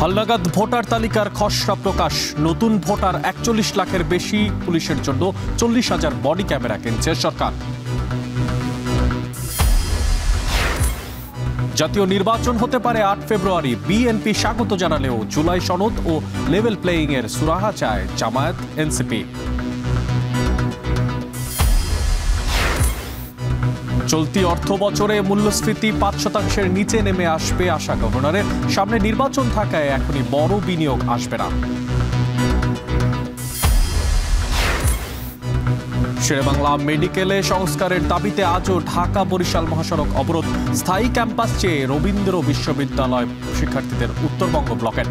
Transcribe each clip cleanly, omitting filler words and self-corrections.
হালনাগাদ ভোটার তালিকার খসড়া প্রকাশ। নতুন ভোটার ৪১ লাখের বেশি। পুলিশের জন্য ৪০,০০০ বডি ক্যামেরা কিনছে সরকার। জাতীয় নির্বাচন হতে পারে ৮ ফেব্রুয়ারি। বিএনপি স্বাগত জানালেও জুলাই সনদ ও লেভেল প্লেয়িং এর সুরাহা চায় জামায়াত, এনসিপি। চলতি অর্থ বছরে মূল্যস্ফীতি ৫% নিচে নেমে আসবে আশা গভর্নরের। সামনে নির্বাচন থাকায় এখনই বড় বিনিয়োগ আসবে না। শেরেবাংলা মেডিকেলে সংস্কারের দাবিতে আজও ঢাকা বরিশাল মহাসড়ক অবরোধ। স্থায়ী ক্যাম্পাস চেয়ে রবীন্দ্র বিশ্ববিদ্যালয় শিক্ষার্থীদের উত্তরবঙ্গ ব্লকের।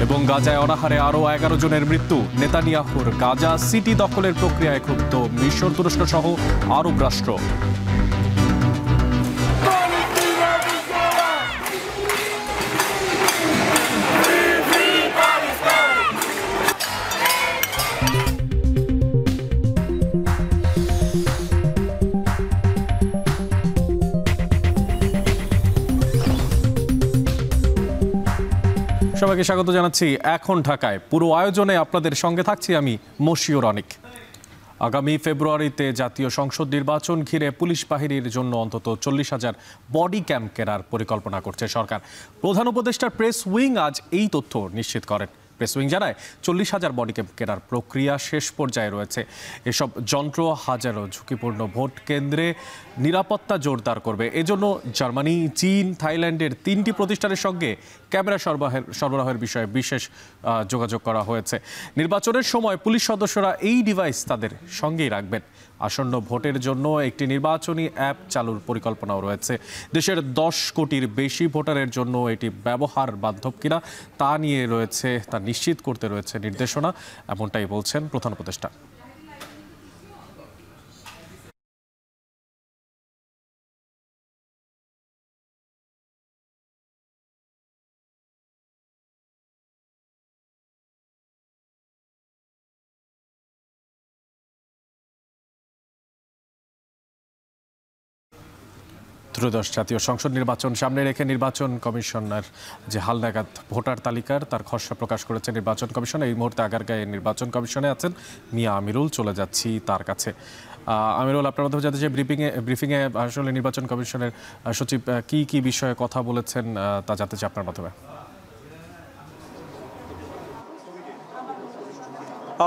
এবং গাজায় অনাহারে আরও ১১ জনের মৃত্যু। নেতানিয়াহুর গাজা সিটি দখলের প্রক্রিয়ায় ক্ষুব্ধ মিশর, তুরস্ক সহ আরব রাষ্ট্র। সবাইকে স্বাগত জানাচ্ছি এখন ঢাকায়। পুরো আয়োজনে আপনাদের সঙ্গে থাকছি আমি মশিউর অনিক। আগামী ফেব্রুয়ারিতে জাতীয় সংসদ নির্বাচন ঘিরে পুলিশ বাহিনীর জন্য অন্তত ৪০,০০০ বডি ক্যাম কেনার পরিকল্পনা করছে সরকার। প্রধান উপদেষ্টার প্রেস উইং আজ এই তথ্য নিশ্চিত করেন। প্রেস উইং জানায় ৪০,০০০ বডি ক্যাম কেনার প্রক্রিয়া শেষ পর্যায়ে রয়েছে। এসব যন্ত্র হাজারো ঝুঁকিপূর্ণ ভোট কেন্দ্রে নিরাপত্তা জোরদার করবে। এজন্য জার্মানি, চীন, থাইল্যান্ডের ৩টি প্রতিষ্ঠানের সঙ্গে ক্যামেরা সরবরাহের বিষয়ে বিশেষ যোগাযোগ করা হয়েছে। নির্বাচনের সময় পুলিশ সদস্যরা এই ডিভাইস তাদের সঙ্গেই রাখবেন। আসন্ন ভোটের জন্য একটি নির্বাচনী অ্যাপ চালুর পরিকল্পনাও রয়েছে। দেশের ১০ কোটির বেশি ভোটারের জন্য এটি ব্যবহার বাধ্যব কিনা তা নিয়ে রয়েছে, তা নিশ্চিত করতে রয়েছে নির্দেশনা, এমনটাই বলছেন প্রধান উপদেষ্টা। ত্রয়োদশ জাতীয় সংসদ নির্বাচন সামনে রেখে নির্বাচন কমিশনার যে হালনাগাদ ভোটার তালিকার তার খসড়া প্রকাশ করেছে নির্বাচন কমিশন। এই মুহূর্তে আগারগাঁয়ে নির্বাচন কমিশনে আছেন মিয়া আমিরুল। চলে যাচ্ছি তার কাছে। আমিরুল, আপনার মাধ্যমে জানতে চাই ব্রিফিংয়ে আসলে নির্বাচন কমিশনের সচিব কি বিষয়ে কথা বলেছেন তা জানতে চাই আপনার মাধ্যমে।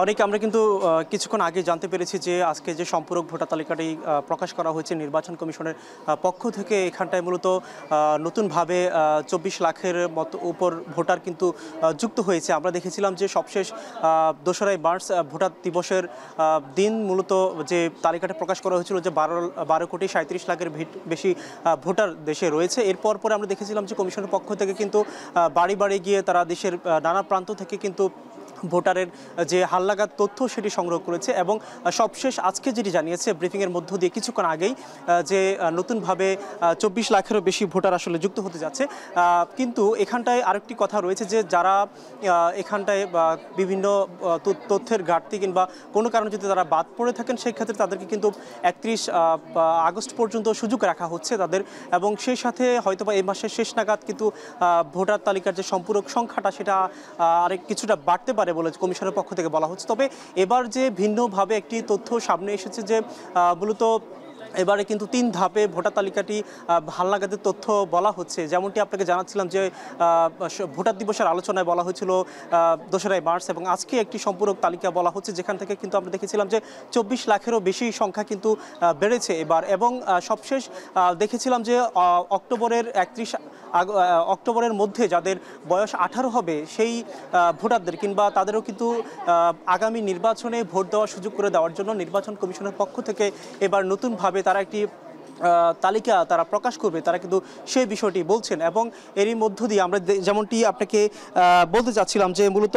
অনেক আমরা কিন্তু কিছুক্ষণ আগে জানতে পেরেছি যে আজকে যে সম্পূরক ভোটার তালিকাটি প্রকাশ করা হয়েছে নির্বাচন কমিশনের পক্ষ থেকে, এখানটায় মূলত নতুনভাবে ২৪ লাখের মতো উপর ভোটার কিন্তু যুক্ত হয়েছে। আমরা দেখেছিলাম যে সবশেষ ২রা মার্চ ভোটার দিবসের দিন মূলত যে তালিকাটা প্রকাশ করা হয়েছিল যে ১২ কোটি ৩৭ লাখের বেশি ভোটার দেশে রয়েছে। এরপর পরে আমরা দেখেছিলাম যে কমিশনের পক্ষ থেকে কিন্তু বাড়ি বাড়ি গিয়ে তারা দেশের নানা প্রান্ত থেকে কিন্তু ভোটারের যে হালনাগাদ তথ্য সেটি সংগ্রহ করেছে। এবং সবশেষ আজকে যেটি জানিয়েছে ব্রিফিংয়ের মধ্য দিয়ে কিছুক্ষণ আগেই যে নতুনভাবে ২৪ লাখেরও বেশি ভোটার আসলে যুক্ত হতে যাচ্ছে। কিন্তু এখানটায় আরেকটি কথা রয়েছে যে যারা এখানটায় বিভিন্ন তথ্যের ঘাটতি কিংবা কোনো কারণে যদি তারা বাদ পড়ে থাকেন সেই ক্ষেত্রে তাদেরকে কিন্তু ৩১ আগস্ট পর্যন্ত সুযোগ রাখা হচ্ছে তাদের। এবং সেই সাথে হয়তোবা এই মাসের শেষ নাগাদ কিন্তু ভোটার তালিকার যে সম্পূরক সংখ্যাটা সেটা আরেক কিছুটা বাড়তে পারে বলে কমিশনের পক্ষ থেকে বলা হচ্ছে। তবে এবার যে ভিন্নভাবে একটি তথ্য সামনে এসেছে যে মূলত এবারে কিন্তু ৩ ধাপে ভোটার তালিকাটি হালনাগাদের তথ্য বলা হচ্ছে। যেমনটি আপনাকে জানাচ্ছিলাম যে ভোটার দিবসের আলোচনায় বলা হয়েছিল ২রা মার্চ, এবং আজকে একটি সম্পূরক তালিকা বলা হচ্ছে যেখান থেকে কিন্তু আমরা দেখেছিলাম যে ২৪ লাখেরও বেশি সংখ্যা কিন্তু বেড়েছে এবার। এবং সবশেষ দেখেছিলাম যে অক্টোবরের মধ্যে যাদের বয়স ১৮ হবে সেই ভোটারদের কিংবা তাদেরও কিন্তু আগামী নির্বাচনে ভোট দেওয়ার সুযোগ করে দেওয়ার জন্য নির্বাচন কমিশনের পক্ষ থেকে এবার নতুনভাবে তারা একটি তালিকা তারা প্রকাশ করবে, তারা কিন্তু সেই বিষয়টি বলছেন। এবং এরই মধ্য দিয়ে আমরা যেমনটি আপনাকে বলতে চাচ্ছিলাম যে মূলত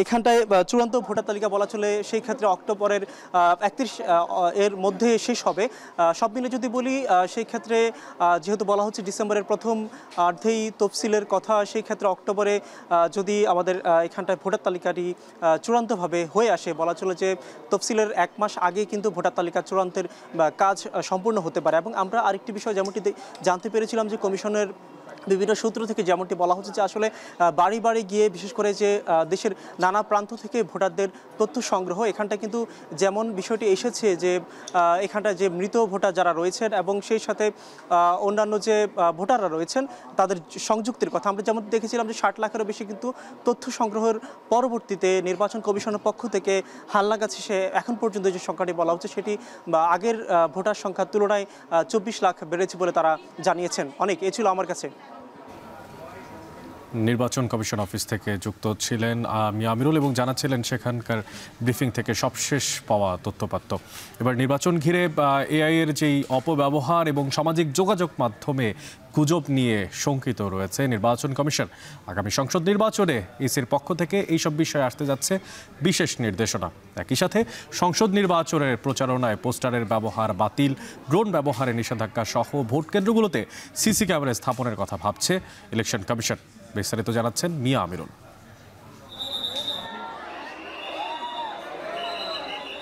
এখানটায় চূড়ান্ত ভোটার তালিকা বলা চলে সেই ক্ষেত্রে অক্টোবরের ৩১ এর মধ্যে শেষ হবে। সব মিলে যদি বলি সেই ক্ষেত্রে যেহেতু বলা হচ্ছে ডিসেম্বরের প্রথম অর্ধেই তফসিলের কথা, সেই ক্ষেত্রে অক্টোবরে যদি আমাদের এখানটায় ভোটার তালিকাটি চূড়ান্তভাবে হয়ে আসে, বলা চলে যে তফসিলের ১ মাস আগে কিন্তু ভোটার তালিকা চূড়ান্তের কাজ সম্পূর্ণ হতে পারে। এবং আমরা আরেকটি বিষয় যেমনটি জানতে পেরেছিলাম যে কমিশনের বিভিন্ন সূত্র থেকে যেমনটি বলা হচ্ছে যে আসলে বাড়ি বাড়ি গিয়ে বিশেষ করে যে দেশের নানা প্রান্ত থেকে ভোটারদের তথ্য সংগ্রহ, এখানটা কিন্তু যেমন বিষয়টি এসেছে যে এখানটা যে মৃত ভোটার যারা রয়েছেন এবং সেই সাথে অন্যান্য যে ভোটাররা রয়েছেন তাদের সংযুক্তির কথা আমরা যেমন দেখেছিলাম যে 60 লাখেরও বেশি কিন্তু তথ্য সংগ্রহের পরবর্তীতে নির্বাচন কমিশনের পক্ষ থেকে হালনাগাদ শেষে এখন পর্যন্ত যে সংখ্যাটি বলা হচ্ছে সেটি আগের ভোটার সংখ্যার তুলনায় 24 লাখ বেড়েছে বলে তারা জানিয়েছেন। অনেক এ ছিল আমার কাছে। নির্বাচন কমিশন অফিস থেকে যুক্ত ছিলেন মিয়া আমিরুল এবং জানাচ্ছিলেন সেখানকার ব্রিফিং থেকে সবশেষ পাওয়া তথ্যপাত্র। এবার নির্বাচন ঘিরে এআই এর যেই অপব্যবহার এবং সামাজিক যোগাযোগ মাধ্যমে গুজব নিয়ে শঙ্কিত রয়েছে নির্বাচন কমিশন। আগামী সংসদ নির্বাচনে ইসির পক্ষ থেকে এইসব বিষয়ে আসতে যাচ্ছে বিশেষ নির্দেশনা। একই সাথে সংসদ নির্বাচনের প্রচারণায় পোস্টারের ব্যবহার বাতিল, ড্রোন ব্যবহারে নিষেধাজ্ঞা সহ ভোট কেন্দ্রগুলোতে সিসি ক্যামেরা স্থাপনের কথা ভাবছে ইলেকশন কমিশন। বিস্তারিত জানাচ্ছেন মিয়া আমিরুল।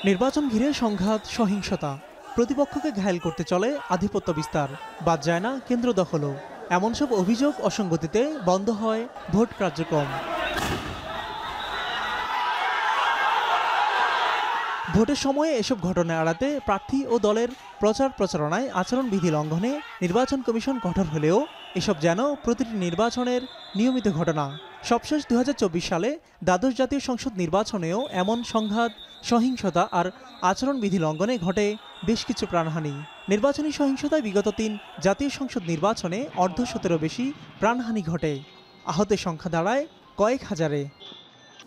নির্বাচন ঘিরে সংঘাত, সহিংসতা, প্রতিপক্ষকে ঘায়েল করতে চলে আধিপত্য বিস্তার, বাদ যায় না কেন্দ্র দখলও। এমন সব অভিযোগ অসঙ্গতিতে বন্ধ হয় ভোট কার্যক্রম। ভোটের সময়ে এসব ঘটনা এড়াতে প্রার্থী ও দলের প্রচারণায় আচরণবিধি লঙ্ঘনে নির্বাচন কমিশন কঠোর হলেও এসব যেন প্রতিটি নির্বাচনের নিয়মিত ঘটনা। সবশেষ 2024 সালে দ্বাদশ জাতীয় সংসদ নির্বাচনেও এমন সংঘাত, সহিংসতা আর আচরণবিধি লঙ্ঘনে ঘটে বেশ কিছু প্রাণহানি। নির্বাচনী সহিংসতায় বিগত 3 জাতীয় সংসদ নির্বাচনে অর্ধশতেরও বেশি প্রাণহানি ঘটে। আহতের সংখ্যা দাঁড়ায় কয়েক হাজারে।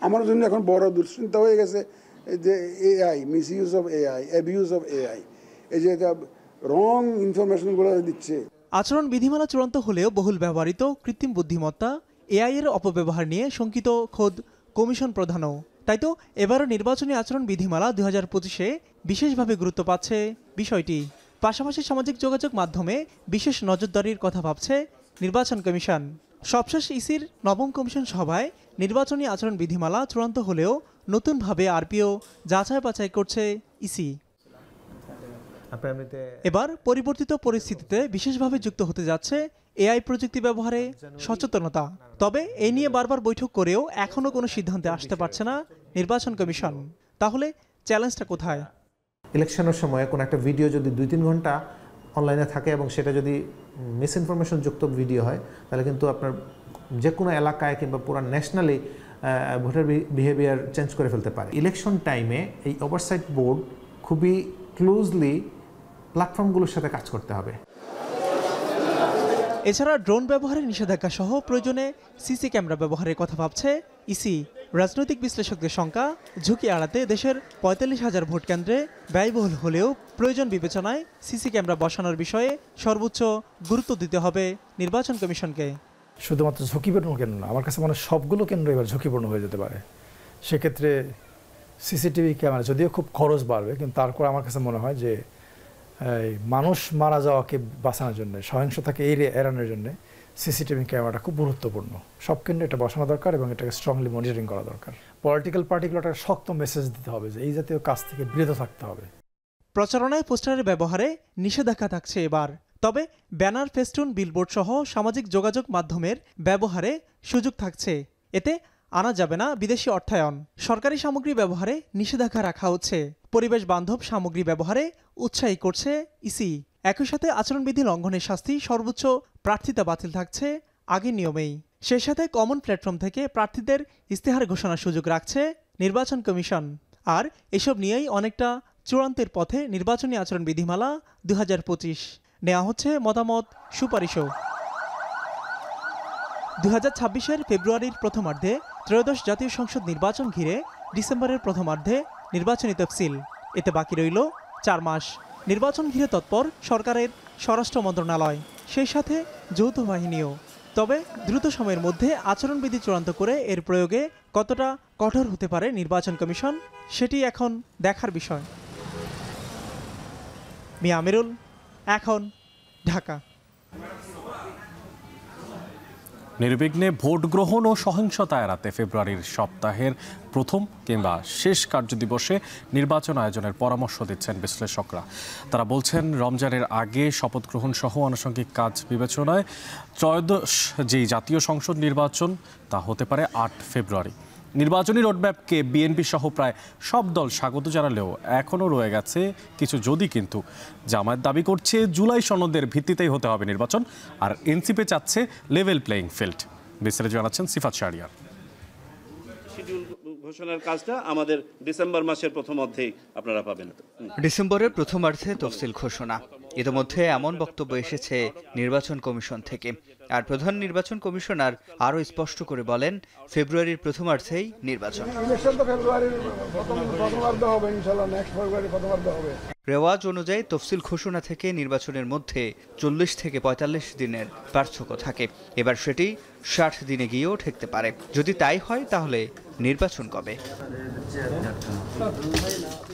আমার জন্য এখন বড় দুশ্চিন্তা হয়ে গেছে যে AI, misuse of AI, abuse of AI, এই যে রং ইনফরমেশনগুলো দিচ্ছে। আচরণ বিধিমালা চূড়ান্ত হলেও বহুল ব্যবহৃত কৃত্রিম বুদ্ধিমত্তা, এআই এর অপব্যবহার নিয়ে শঙ্কিত খোদ কমিশন প্রধানও। তাই তো এবারও নির্বাচনী আচরণ বিধিমালা 2025-এ বিশেষভাবে গুরুত্ব পাচ্ছে বিষয়টি। পাশাপাশি সামাজিক যোগাযোগ মাধ্যমে বিশেষ নজরদারির কথা ভাবছে নির্বাচন কমিশন। সবশেষ ইসির নবম কমিশন সভায় নির্বাচনী আচরণ বিধিমালা চূড়ান্ত হলেও নতুনভাবে আরপিও যাচাই বাছাই করছে ইসি। এবার পরিবর্তিত পরিস্থিতিতে বিশেষভাবে যুক্ত হতে যাচ্ছে এআই প্রযুক্তি ব্যবহারে সচেতনতা। তবে এ নিয়ে বারবার বৈঠক করেও এখনো কোনো সিদ্ধান্তে আসতে পারছে না নির্বাচন কমিশন। তাহলে চ্যালেঞ্জটা কোথায়? ইলেকশনের সময় কোনো একটা ভিডিও যদি 2-3 ঘন্টা অনলাইনে থাকে এবং সেটা যদি মিসইনফরমেশন যুক্ত ভিডিও হয়, তাহলে কিন্তু আপনার যে কোনো এলাকায় কিংবা পুরো ন্যাশনালি ভোটার বিহেভিয়ার চেঞ্জ করে ফেলতে পারে। ইলেকশন টাইমে এই ওভারসাইট বোর্ড খুবই ক্লোজলি প্ল্যাটফর্মগুলোর সাথে কাজ করতে হবে। এছাড়া ড্রোন ব্যবহারের নিষেধাজ্ঞা সহ প্রয়োজনে সিসি ক্যামেরা ব্যবহারের কথা ভাবছে ইসি। রাজনৈতিক বিশ্লেষকদের সংখ্যা ঝুঁকি এড়াতে দেশের 45,000 ভোট কেন্দ্রে ব্যয়বহুল হলেও প্রয়োজন বিবেচনায় সিসি ক্যামেরা বসানোর বিষয়ে সর্বোচ্চ গুরুত্ব দিতে হবে নির্বাচন কমিশনকে। শুধুমাত্র ঝুঁকিপূর্ণ কেন্দ্র না, আমার কাছে মনে হয় সবগুলো কেন্দ্র এবার ঝুঁকিপূর্ণ হয়ে যেতে পারে। সেক্ষেত্রে সিসিটিভি ক্যামেরা যদিও খুব খরচ বাড়বে, কিন্তু তারপর আমার কাছে মনে হয় যে মানুষ মারা যাওয়াকে বাঁচানোর জন্য, সহিংসতাকে এড়ানোর জন্য সিসিটিভি ক্যামেরাটা খুব গুরুত্বপূর্ণ। সব কেন্দ্রে এটা বসানো দরকার এবং এটাকে স্ট্রংলি মনিটরিং করা দরকার। পলিটিক্যাল পার্টিগুলোটা শক্ত মেসেজ দিতে হবে যে এই জাতীয় কাজ থেকে বিরত থাকতে হবে। প্রচারণায় পোস্টারের ব্যবহারে নিষেধাজ্ঞা থাকছে এবার। তবে ব্যানার, ফেস্টুন, বিলবোর্ড সহ সামাজিক যোগাযোগ মাধ্যমের ব্যবহারে সুযোগ থাকছে। এতে আনা যাবে না বিদেশি অর্থায়ন। সরকারি সামগ্রী ব্যবহারে নিষেধাজ্ঞা রাখা হচ্ছে। পরিবেশ বান্ধব সামগ্রী ব্যবহারে উৎসাহী করছে ইসি। একই সাথে আচরণবিধি লঙ্ঘনের শাস্তি সর্বোচ্চ প্রার্থিতা বাতিল থাকছে আগের নিয়মেই। সেই সাথে কমন প্ল্যাটফর্ম থেকে প্রার্থীদের ইস্তেহার ঘোষণার সুযোগ রাখছে নির্বাচন কমিশন। আর এসব নিয়েই অনেকটা চূড়ান্তের পথে নির্বাচনী আচরণ বিধিমালা 2025। নেওয়া হচ্ছে মতামত, সুপারিশও। 2026-এর ফেব্রুয়ারির প্রথমার্ধে ত্রয়োদশ জাতীয় সংসদ নির্বাচন ঘিরে ডিসেম্বরের প্রথমার্ধে নির্বাচনী তফসিল। এতে বাকি রইল 4 মাস। নির্বাচন ঘিরে তৎপর সরকারের স্বরাষ্ট্র মন্ত্রণালয়, সেই সাথে যৌথ বাহিনীও। তবে দ্রুত সময়ের মধ্যে আচরণবিধি চূড়ান্ত করে এর প্রয়োগে কতটা কঠোর হতে পারে নির্বাচন কমিশন, সেটি এখন দেখার বিষয়। মিয়া আমিরুল, এখন, ঢাকা। নির্বিঘ্নে ভোট গ্রহণ ও সহিংসতা এড়াতে ফেব্রুয়ারির সপ্তাহের প্রথম কিংবা শেষ কার্যদিবসে নির্বাচন আয়োজনের পরামর্শ দিচ্ছেন বিশ্লেষকরা। তারা বলছেন, রমজানের আগে শপথ গ্রহণ সহ আনুষঙ্গিক কাজ বিবেচনায় ত্রয়োদশ যেই জাতীয় সংসদ নির্বাচন তা হতে পারে 8 ফেব্রুয়ারি। নির্বাচনী রোডম্যাপকে বিএনপি সহ প্রায় সব দল স্বাগত জানালেও এখনও রয়ে গেছে কিছু যদি। কিন্তু জামায়াত দাবি করছে জুলাই সনদের ভিত্তিতেই হতে হবে নির্বাচন, আর এনসিপি চাচ্ছে লেভেল প্লেইং ফিল্ড। বিস্তারিত জানাচ্ছেন সিফাত শাহরিয়ার। শিডিউল ঘোষণার কাজটা আমাদের ডিসেম্বর মাসের প্রথমার্ধেই আপনারা পাবেন। ডিসেম্বরের প্রথমার্ধে তফসিল ঘোষণা। ইতিমধ্যে এমন বক্তব্য এসেছে নির্বাচন কমিশন থেকে। আর প্রধান নির্বাচন কমিশনার আরও স্পষ্ট করে বলেন, ফেব্রুয়ারির প্রথমার্ধেই নির্বাচন। রেওয়াজ অনুযায়ী তফসিল ঘোষণা থেকে নির্বাচনের মধ্যে 40 থেকে 45 দিনের পার্থক্য থাকে। এবার সেটি 60 দিনে গিয়েও ঠেকতে পারে। যদি তাই হয় তাহলে নির্বাচন কবে?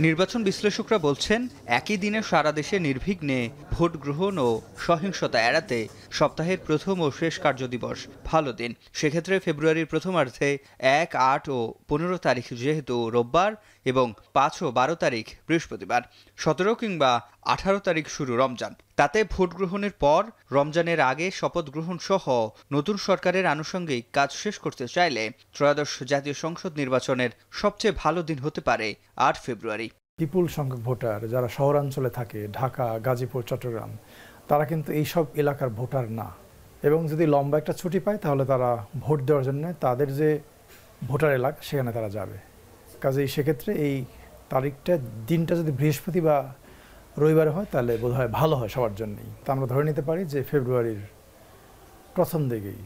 নির্বাচন বিশ্লেষকরা বলছেন, একই দিনে সারা দেশে নির্বিঘ্নে ভোট গ্রহণ ও সহিংসতা এড়াতে সপ্তাহের প্রথম ও শেষ কার্যদিবস ভালো দিন। সেক্ষেত্রে ফেব্রুয়ারির প্রথমার্ধে 1, 8 ও 15 তারিখ যেহেতু রোববার এবং 5 ও 12 তারিখ বৃহস্পতিবার, 17 কিংবা 18 তারিখ শুরু রমজান। তাতে ভোট গ্রহণের পর রমজানের আগে শপথ গ্রহণ সহ নতুন সরকারের আনুষঙ্গিক কাজ শেষ করতে চাইলে ত্রয়োদশ জাতীয় সংসদ নির্বাচনের সবচেয়ে ভালো দিন হতে পারে 8 ফেব্রুয়ারি। বিপুল সংখ্যক ভোটার যারা শহরাঞ্চলে থাকে, ঢাকা, গাজীপুর, চট্টগ্রাম, তারা কিন্তু এইসব এলাকার ভোটার না। এবং যদি লম্বা একটা ছুটি পায় তাহলে তারা ভোট দেওয়ার জন্য তাদের যে ভোটার এলাকা সেখানে তারা যাবে। কাজেই সেক্ষেত্রে এই তারিখটা, দিনটা যদি বৃহস্পতি বা রবিবারে হয় তাহলে বোধহয় ভালো হয় সবার জন্যই। তা আমরা ধরে নিতে পারি যে ফেব্রুয়ারির প্রথম দিকেই,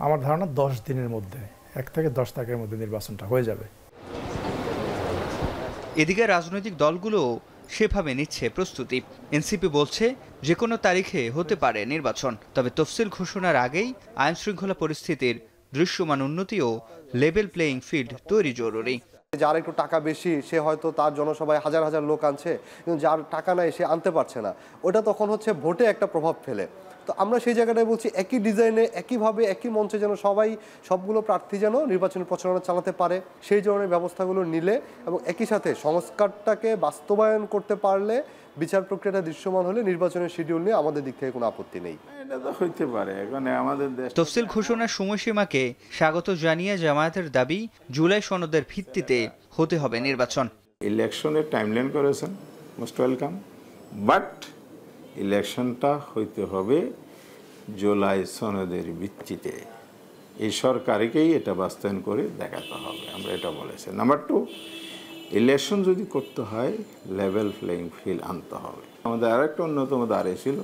আমার ধারণা 10 দিনের মধ্যে, 1 থেকে 10 তারিখের মধ্যে নির্বাচনটা হয়ে যাবে। এদিকে রাজনৈতিক দলগুলো সেভাবে নিচ্ছে প্রস্তুতি। এনসিপি বলছে যে কোনো তারিখে হতে পারে নির্বাচন, তবে তফসিল ঘোষণার আগেই আইন শৃঙ্খলা পরিস্থিতির দৃশ্যমান উন্নতি ও লেভেল প্লেইং ফিল্ড তৈরি জরুরি। যার একটু টাকা বেশি সে হয়তো তার জনসভায় হাজার হাজার লোক আনছে, কিন্তু যার টাকা নাই সে আনতে পারছে না, ওটা তখন হচ্ছে ভোটে একটা প্রভাব ফেলে। তো আমরা সেই জায়গাটায় বলছি একই ডিজাইনে, একইভাবে, একই মঞ্চে যেন সবগুলো প্রার্থী যেন নির্বাচনী প্রচারণা চালাতে পারে, সেই ধরনের ব্যবস্থাগুলো নিলে এবং একই সাথে সংস্কারটাকে বাস্তবায়ন করতে পারলে, বিচার প্রক্রিয়াটা দৃশ্যমান হলে নির্বাচনের শিডিউল নিয়ে আমাদের দিক থেকে কোনো আপত্তি নেই। হইতে পারে আমাদের তফসিল ঘোষণার সময়সীমাকে স্বাগত জানিয়ে জামায়াতের দাবি, জুলাই সনদের ভিত্তিতে হতে হবে নির্বাচন। ইলেকশনের টাইমলাইন করেছেন, মোস্ট ওয়েলকাম, বাট ইলেকশনটা হইতে হবে জুলাই সনদের ভিত্তিতে। এই সরকারকেই এটা বাস্তবায়ন করে দেখাতে হবে, আমরা এটা বলেছি। নাম্বার 2, ইলেকশন যদি করতে হয় লেভেল প্লেইং ফিল্ড আনতে হবে। আমাদের আরেকটা অন্যতম দাঁড়িয়ে ছিল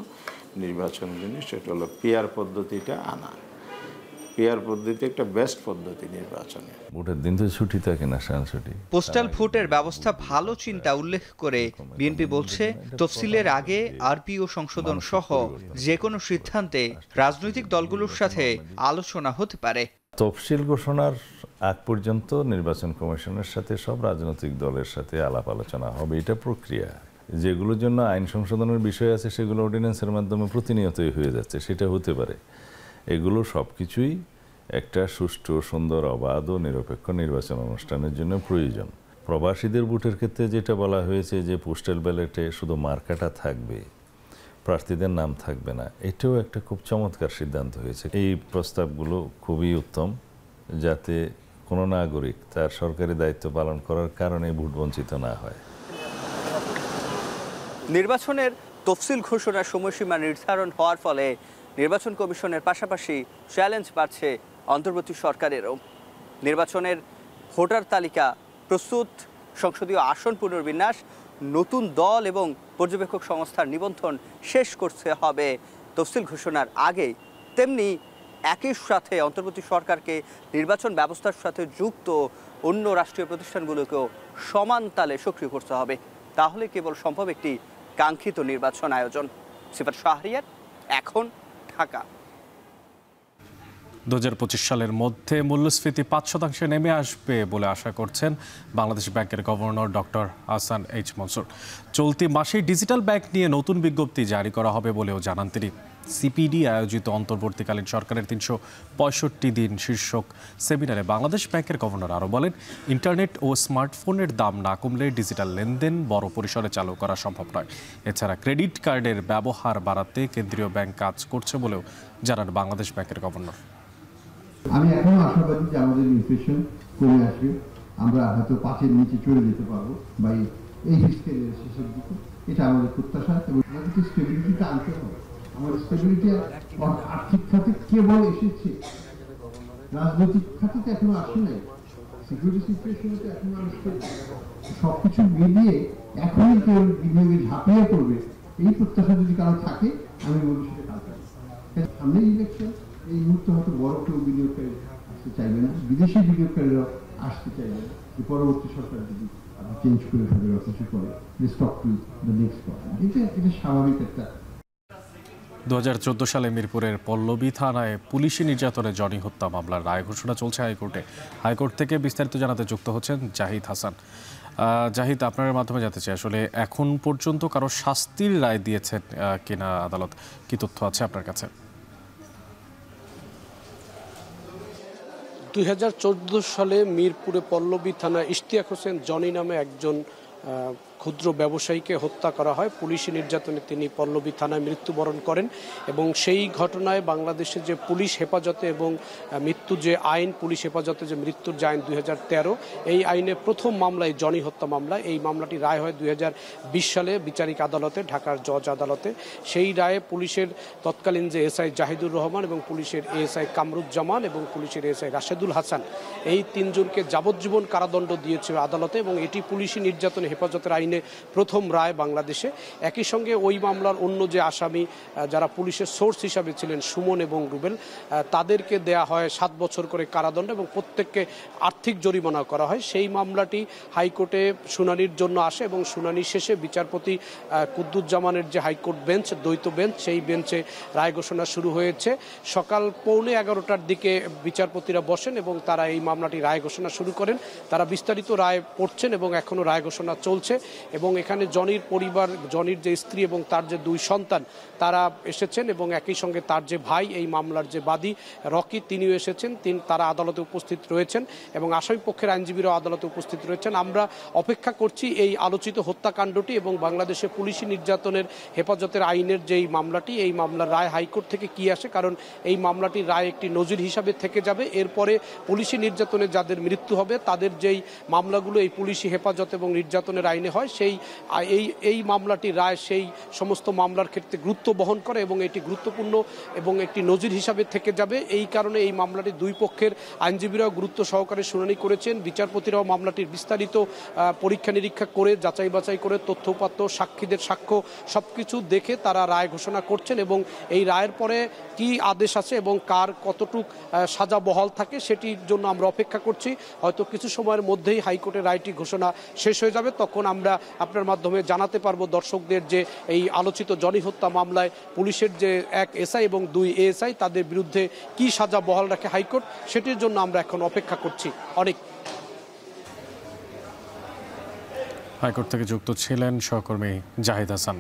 নির্বাচনের জন্য, সেটা হলো পিআর পদ্ধতিটা আনা। পিআর পদ্ধতি একটা বেস্ট পদ্ধতি নির্বাচনে। ভোটের দিন তো ছুটি থাকে না, ছুটি। পোস্টাল ভোটের ব্যবস্থা ভালো চিন্তা উল্লেখ করে বিএনপি বলছে, তফসিলের আগে আরপিও সংশোধন সহ যে কোনো সিদ্ধান্তে রাজনৈতিক দলগুলোর সাথে আলোচনা হতে পারে। তফসিল ঘোষণার আগ পর্যন্ত নির্বাচন কমিশনের সাথে সব রাজনৈতিক দলের সাথে আলাপ আলোচনা হবে, এটা প্রক্রিয়া। যেগুলোর জন্য আইন সংশোধনের বিষয় আছে সেগুলো অর্ডিন্যান্সের মাধ্যমে প্রতিনিয়তই হয়ে যাচ্ছে, সেটা হতে পারে। এগুলো সব কিছুই একটা সুষ্ঠু, সুন্দর, অবাধ ও নিরপেক্ষ নির্বাচন অনুষ্ঠানের জন্য প্রয়োজন। প্রবাসীদের ভোটের ক্ষেত্রে যেটা বলা হয়েছে যে পোস্টাল ব্যালটে শুধু মার্কাটা থাকবে, প্রার্থীদের নাম থাকবে না, এটাও একটা খুব চমৎকার সিদ্ধান্ত হয়েছে। এই প্রস্তাবগুলো খুবই উত্তম, যাতে কোনো নাগরিক তার সরকারি দায়িত্ব পালন করার কারণে ভোট বঞ্চিত না হয়। নির্বাচনের তফসিল ঘোষণার সময়সীমা নির্ধারণ হওয়ার ফলে নির্বাচন কমিশনের পাশাপাশি চ্যালেঞ্জ বাড়ছে অন্তর্বর্তী সরকারেরও। নির্বাচনের ভোটার তালিকা প্রস্তুত, সংসদীয় আসন পুনর্বিন্যাস, নতুন দল এবং পর্যবেক্ষক সংস্থার নিবন্ধন শেষ করতে হবে তফসিল ঘোষণার আগে। তেমনি একই সাথে অন্তর্বর্তী সরকারকে নির্বাচন ব্যবস্থার সাথে যুক্ত অন্য রাষ্ট্রীয় প্রতিষ্ঠানগুলোকেও সমান তালে সক্রিয় করতে হবে। তাহলে কেবল সম্ভব একটি কাঙ্ক্ষিত নির্বাচন আয়োজন। সিফাত শাহরিয়ার, এখন, ঢাকা। 2025 সালের মধ্যে মূল্যস্ফীতি 5% নেমে আসবে বলে আশা করছেন বাংলাদেশ ব্যাংকের governor doctor Hasan H Mansur. চলতি মাসেই ডিজিটাল ব্যাংক নিয়ে নতুন বিজ্ঞপ্তি জারি করা হবে বলেও জানান তিনি। সিপিডি আয়োজিত অন্তর্বর্তীকালীন সরকারের ৩৬৫ দিন শীর্ষক সেমিনারে বাংলাদেশ ব্যাংকের গভর্নর আরও বলেন, ইন্টারনেট ও স্মার্টফোনের দাম না কমলে ডিজিটাল লেনদেন বড় পরিসরে চালু করা সম্ভব নয়। এছাড়া ক্রেডিট কার্ডের ব্যবহার বাড়াতে কেন্দ্রীয় ব্যাংক কাজ করছে বলেও জানান বাংলাদেশ ব্যাংকের গভর্নর। আমি এখনো আশাবাদী যে আমাদের ইনফ্লেশন কমে আসবে, আমরা হয়তো ৫-এর নিচে চলে যেতে পারবো বা এই ফিস্কেলের শেষের দিকে। এটা আমাদের প্রত্যাশা এবং আমাদেরকে স্টেবিলিটিটা আনতে হবে। আমাদের স্টেবিলিটি আর্থিক খাতে কেবল এসেছে, রাজনৈতিক খাতে তো এখনো আসে নাই, সিকিউরিটি সিচুয়েশনে তো এখনো আসছে। সবকিছু মিলিয়ে এখনই কেউ বিনিয়োগে ঝাঁপিয়ে পড়বে এই প্রত্যাশা যদি কারো থাকে, আমি বলি সেটা কাজ করে। সামনে ইলেকশন, এই মুহূর্তে হয়তো বড় কেউ বিনিয়োগকারী আসতে চাইবে না, বিদেশি বিনিয়োগকারীরা আসতে চাইবে না, যে পরবর্তী সরকার যদি চেঞ্জ করে ফেলে বা কিছু করে, stock to the next government. এটা স্বাভাবিক একটা। 2014 সালে মিরপুরের পল্লবী থানায় পুলিশি নির্যাতনে জনি হত্যা মামলার রায় ঘোষণা চলছে হাইকোর্টে। হাইকোর্ট থেকে বিস্তারিত জানাতে যুক্ত হচ্ছেন জাহিদ হাসান। জাহিদ, আপনার মাধ্যমে জানতে চাই, আসলে এখন পর্যন্ত কারো শাস্তির রায় দিয়েছেন কিনা আদালত, কি তথ্য আছে আপনার কাছে? 2014 সালে মিরপুরে পল্লবী থানায় ইশতিয়াক হোসেন জনি নামে একজন ক্ষুদ্র ব্যবসায়ীকে হত্যা করা হয়। পুলিশি নির্যাতনে তিনি পল্লবী থানায় মৃত্যুবরণ করেন এবং সেই ঘটনায় বাংলাদেশে যে পুলিশ হেফাজতে এবং মৃত্যু যে আইন, পুলিশ হেফাজতে যে মৃত্যুর যে আইন 2013, এই আইনে প্রথম মামলায় জনি হত্যা মামলা, এই মামলাটি রায় হয় 2020 সালে বিচারিক আদালতে, ঢাকার জজ আদালতে। সেই রায়ে পুলিশের তৎকালীন যে এসআই জাহিদুর রহমান এবং পুলিশের এএসআই কামরুজ্জামান এবং পুলিশের এএসআই রাশেদুল হাসান, এই তিনজনকে যাবজ্জীবন কারাদণ্ড দিয়েছিল আদালতে এবং এটি পুলিশি নির্যাতনে হেফাজতের আইনে প্রথম রায় বাংলাদেশে। একই সঙ্গে ওই মামলার অন্য যে আসামি যারা পুলিশের সোর্স হিসাবে ছিলেন সুমন এবং রুবেল, তাদেরকে দেয়া হয় 7 বছর করে কারাদণ্ড এবং প্রত্যেককে আর্থিক জরিমানা করা হয়। সেই মামলাটি হাইকোর্টে শুনানির জন্য আসে এবং শুনানি শেষে বিচারপতি কুদ্দুজ্জামানের যে হাইকোর্ট বেঞ্চ, দ্বৈত বেঞ্চ, সেই বেঞ্চে রায় ঘোষণা শুরু হয়েছে। সকাল 11:15টার দিকে বিচারপতিরা বসেন এবং তারা এই মামলাটি রায় ঘোষণা শুরু করেন। তারা বিস্তারিত রায় পড়ছেন এবং এখনও রায় ঘোষণা চলছে এবং এখানে জনির পরিবার, জনির যে স্ত্রী এবং তার যে 2 সন্তান, তারা এসেছেন এবং একই সঙ্গে তার যে ভাই, এই মামলার যে বাদী রকি, তিনিও এসেছেন। তারা আদালতে উপস্থিত রয়েছেন এবং আসামি পক্ষের আইনজীবীরাও আদালতে উপস্থিত রয়েছেন। আমরা অপেক্ষা করছি এই আলোচিত হত্যাকাণ্ডটি এবং বাংলাদেশে পুলিশি নির্যাতনের হেফাজতের আইনের যেই মামলাটি, এই মামলার রায় হাইকোর্ট থেকে কি আসে, কারণ এই মামলাটির রায় একটি নজির হিসাবে থেকে যাবে। এরপরে পুলিশি নির্যাতনে যাদের মৃত্যু হবে, তাদের যেই মামলাগুলো এই পুলিশি হেফাজত এবং নির্যাতনের আইনে হয়, এই মামলাটি রায় সেই সমস্ত মামলার ক্ষেত্রে গুরুত্ব বহন করে এবং এটি গুরুত্বপূর্ণ এবং একটি নজির হিসাবে থেকে যাবে। এই কারণে এই মামলাটি 2 পক্ষের আইনজীবীরাও গুরুত্ব সহকারে শুনানি করেছেন। বিচারপতিরাও মামলাটির বিস্তারিত পরীক্ষা নিরীক্ষা করে, যাচাই বাছাই করে, তথ্যপাত্র, সাক্ষীদের সাক্ষ্য সবকিছু দেখে তারা রায় ঘোষণা করছেন এবং এই রায়ের পরে কি আদেশ আছে এবং কার কতটুক সাজা বহাল থাকে সেটির জন্য আমরা অপেক্ষা করছি। হয়তো কিছু সময়ের মধ্যেই হাইকোর্টের রায়টি ঘোষণা শেষ হয়ে যাবে, তখন আমরা আপনার মাধ্যমে জানাতে পারবো দর্শকদের যে এই আলোচিত জনি হত্যা মামলায় পুলিশের যে 1 এসআই এবং 2 এএসআই, তাদের বিরুদ্ধে কি সাজা বহাল রাখে হাইকোর্ট, সেটির জন্য আমরা এখন অপেক্ষা করছি। অনেক হাইকোর্ট থেকে যুক্ত ছিলেন সহকর্মী জাহিদ হাসান।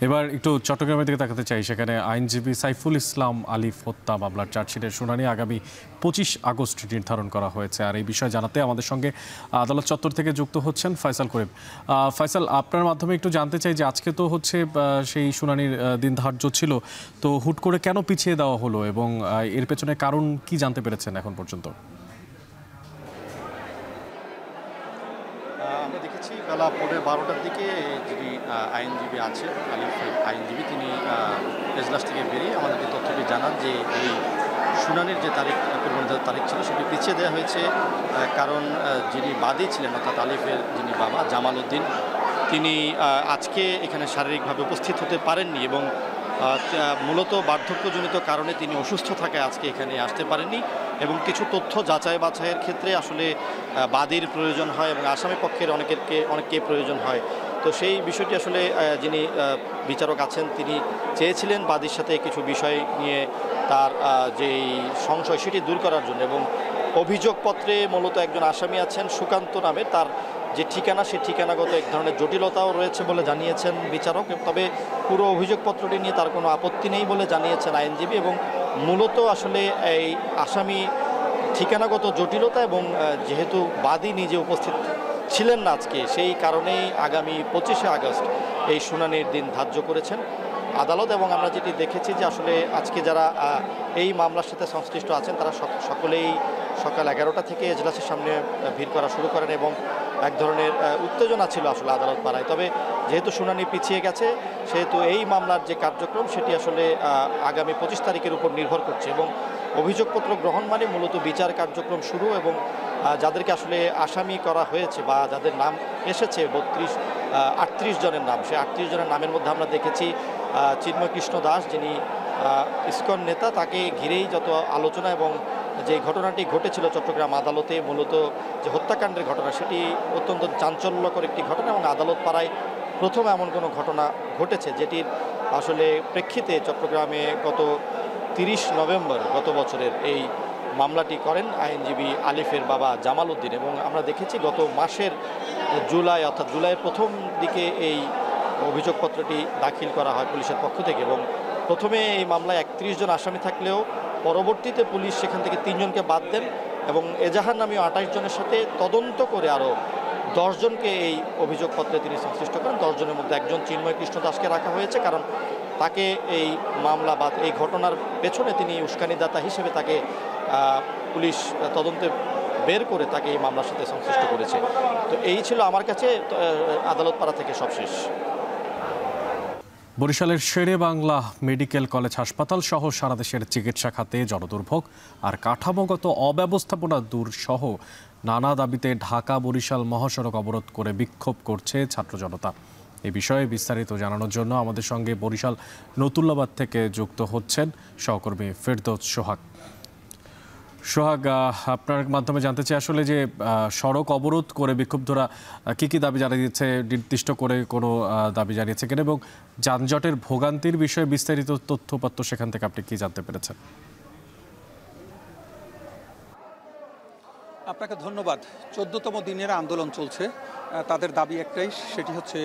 এবার একটু চট্টগ্রামের দিকে তাকাতে চাই। সেখানে আইনজীবী সাইফুল ইসলাম আলিফ হত্যা মামলার চার্জশিটের শুনানি আগামী 25 আগস্ট নির্ধারণ করা হয়েছে। আর এই বিষয়ে জানাতে আমাদের সঙ্গে আদালত চত্বর থেকে যুক্ত হচ্ছেন ফয়সাল করিম। ফয়সাল, আপনার মাধ্যমে একটু জানতে চাই যে আজকে তো হচ্ছে সেই শুনানির দিন ধার্য ছিল, তো হুট করে কেন পিছিয়ে দেওয়া হলো এবং এর পেছনে কারণ কি জানতে পেরেছেন এখন পর্যন্ত? আমরা দেখেছি বেলা 12টার দিকে যিনি আইনজীবী আছে, আলিফ আইনজীবী, তিনি এজলাস থেকে বেরিয়ে আমাদেরকে তথ্যটি জানান যে এই শুনানির যে পূর্বনির্ধারিত তারিখ ছিল সেটি পিছিয়ে দেওয়া হয়েছে। কারণ যিনি বাদী ছিলেন, অর্থাৎ আলিফের যিনি বাবা জামাল উদ্দিন, তিনি আজকে এখানে শারীরিকভাবে উপস্থিত হতে পারেননি এবং মূলত বার্ধক্যজনিত কারণে তিনি অসুস্থ থাকায় আজকে এখানে আসতে পারেননি এবং কিছু তথ্য যাচাই বাছাইয়ের ক্ষেত্রে আসলে বাদীর প্রয়োজন হয় এবং আসামি পক্ষের অনেককে প্রয়োজন হয়। তো সেই বিষয়টি আসলে যিনি বিচারক আছেন তিনি চেয়েছিলেন বাদীর সাথে কিছু বিষয় নিয়ে তার যেই সংশয় সেটি দূর করার জন্য এবং অভিযোগপত্রে মূলত একজন আসামি আছেন সুকান্ত নামে, তার যে ঠিকানা, সেই ঠিকানাগত এক ধরনের জটিলতাও রয়েছে বলে জানিয়েছেন বিচারক। তবে পুরো অভিযোগপত্রটি নিয়ে তার কোনো আপত্তি নেই বলে জানিয়েছেন আইনজীবী, এবং মূলত আসলে এই আসামি ঠিকানাগত জটিলতা এবং যেহেতু বাদী নিজে উপস্থিত ছিলেন না আজকে, সেই কারণেই আগামী 25শে আগস্ট এই শুনানির দিন ধার্য করেছেন আদালত। এবং আমরা যেটি দেখেছি যে আসলে আজকে যারা এই মামলার সাথে সংশ্লিষ্ট আছেন তারা সকলেই সকাল 11টা থেকে এজলাসের সামনে ভিড় করা শুরু করেন এবং এক ধরনের উত্তেজনা ছিল আসলে আদালত পাড়ায়। তবে যেহেতু শুনানি পিছিয়ে গেছে, সেহেতু এই মামলার যে কার্যক্রম সেটি আসলে আগামী 25 তারিখের উপর নির্ভর করছে, এবং অভিযোগপত্র গ্রহণ মানে মূলত বিচার কার্যক্রম শুরু। এবং যাদেরকে আসলে আসামি করা হয়েছে বা যাদের নাম এসেছে 38 জনের নাম, সেই 38 জনের নামের মধ্যে আমরা দেখেছি চিন্ময় কৃষ্ণ দাস, যিনি ইসকন নেতা, তাকে ঘিরেই যত আলোচনা এবং যে ঘটনাটি ঘটেছিল চট্টগ্রাম আদালতে, মূলত যে হত্যাকাণ্ডের ঘটনা, সেটি অত্যন্ত চাঞ্চল্যকর একটি ঘটনা এবং আদালত পাড়ায় প্রথম এমন কোনো ঘটনা ঘটেছে যেটির আসলে প্রেক্ষিতে চট্টগ্রামে গত 30 নভেম্বর গত বছরের এই মামলাটি করেন আইনজীবী আলিফের বাবা জামাল উদ্দিন। এবং আমরা দেখেছি গত মাসের জুলাই, অর্থাৎ জুলাইয়ের প্রথম দিকে এই অভিযোগপত্রটি দাখিল করা হয় পুলিশের পক্ষ থেকে, এবং প্রথমে এই মামলায় 31 জন আসামি থাকলেও পরবর্তীতে পুলিশ সেখান থেকে 3 জনকে বাদ দেন এবং এজাহার নামীয় 28 জনের সাথে তদন্ত করে আরও 10 জনকে এই অভিযোগপত্রে তিনি সংশ্লিষ্ট করেন। 10 জনের মধ্যে একজন চিন্ময় কৃষ্ণ দাসকে রাখা হয়েছে, কারণ তাকে এই মামলা বা এই ঘটনার পেছনে তিনি উস্কানিদাতা হিসেবে তাকে পুলিশ তদন্তে বের করে তাকে এই মামলার সাথে সংশ্লিষ্ট করেছে। তো এই ছিল আমার কাছে আদালত পাড়া থেকে সবশেষ। বরিশালের শেরে বাংলা মেডিকেল কলেজ হাসপাতাল সহ সারা দেশের চিকিৎসা খাতে জনদুর্ভোগ আর কাঠামোগত অব্যবস্থাপনা দূর সহ নানা দাবিতে ঢাকা বরিশাল মহাসড়ক অবরোধ করে বিক্ষোভ করছে ছাত্র জনতা। এই বিষয়ে বিস্তারিত জানানোর জন্য আমাদের সঙ্গে বরিশাল নতুল্লাবাদ থেকে যুক্ত হচ্ছেন সহকর্মী ফেরদৌস সোহাগ। সোহাগ, আপনার মাধ্যমে জানতে চাই আসলে যে সড়ক অবরোধ করে বিক্ষোভধরা কী দাবি জানিয়েছে, নির্দিষ্ট করে কোনো দাবি জানিয়েছে কিনা, এবং যানজটের ভোগান্তির বিষয়ে বিস্তারিত তথ্যপত্র সেখান থেকে আপনি কি জানতে পেরেছেন? আপনাকে ধন্যবাদ। 14তম দিনের আন্দোলন চলছে। তাদের দাবি একটাই, সেটি হচ্ছে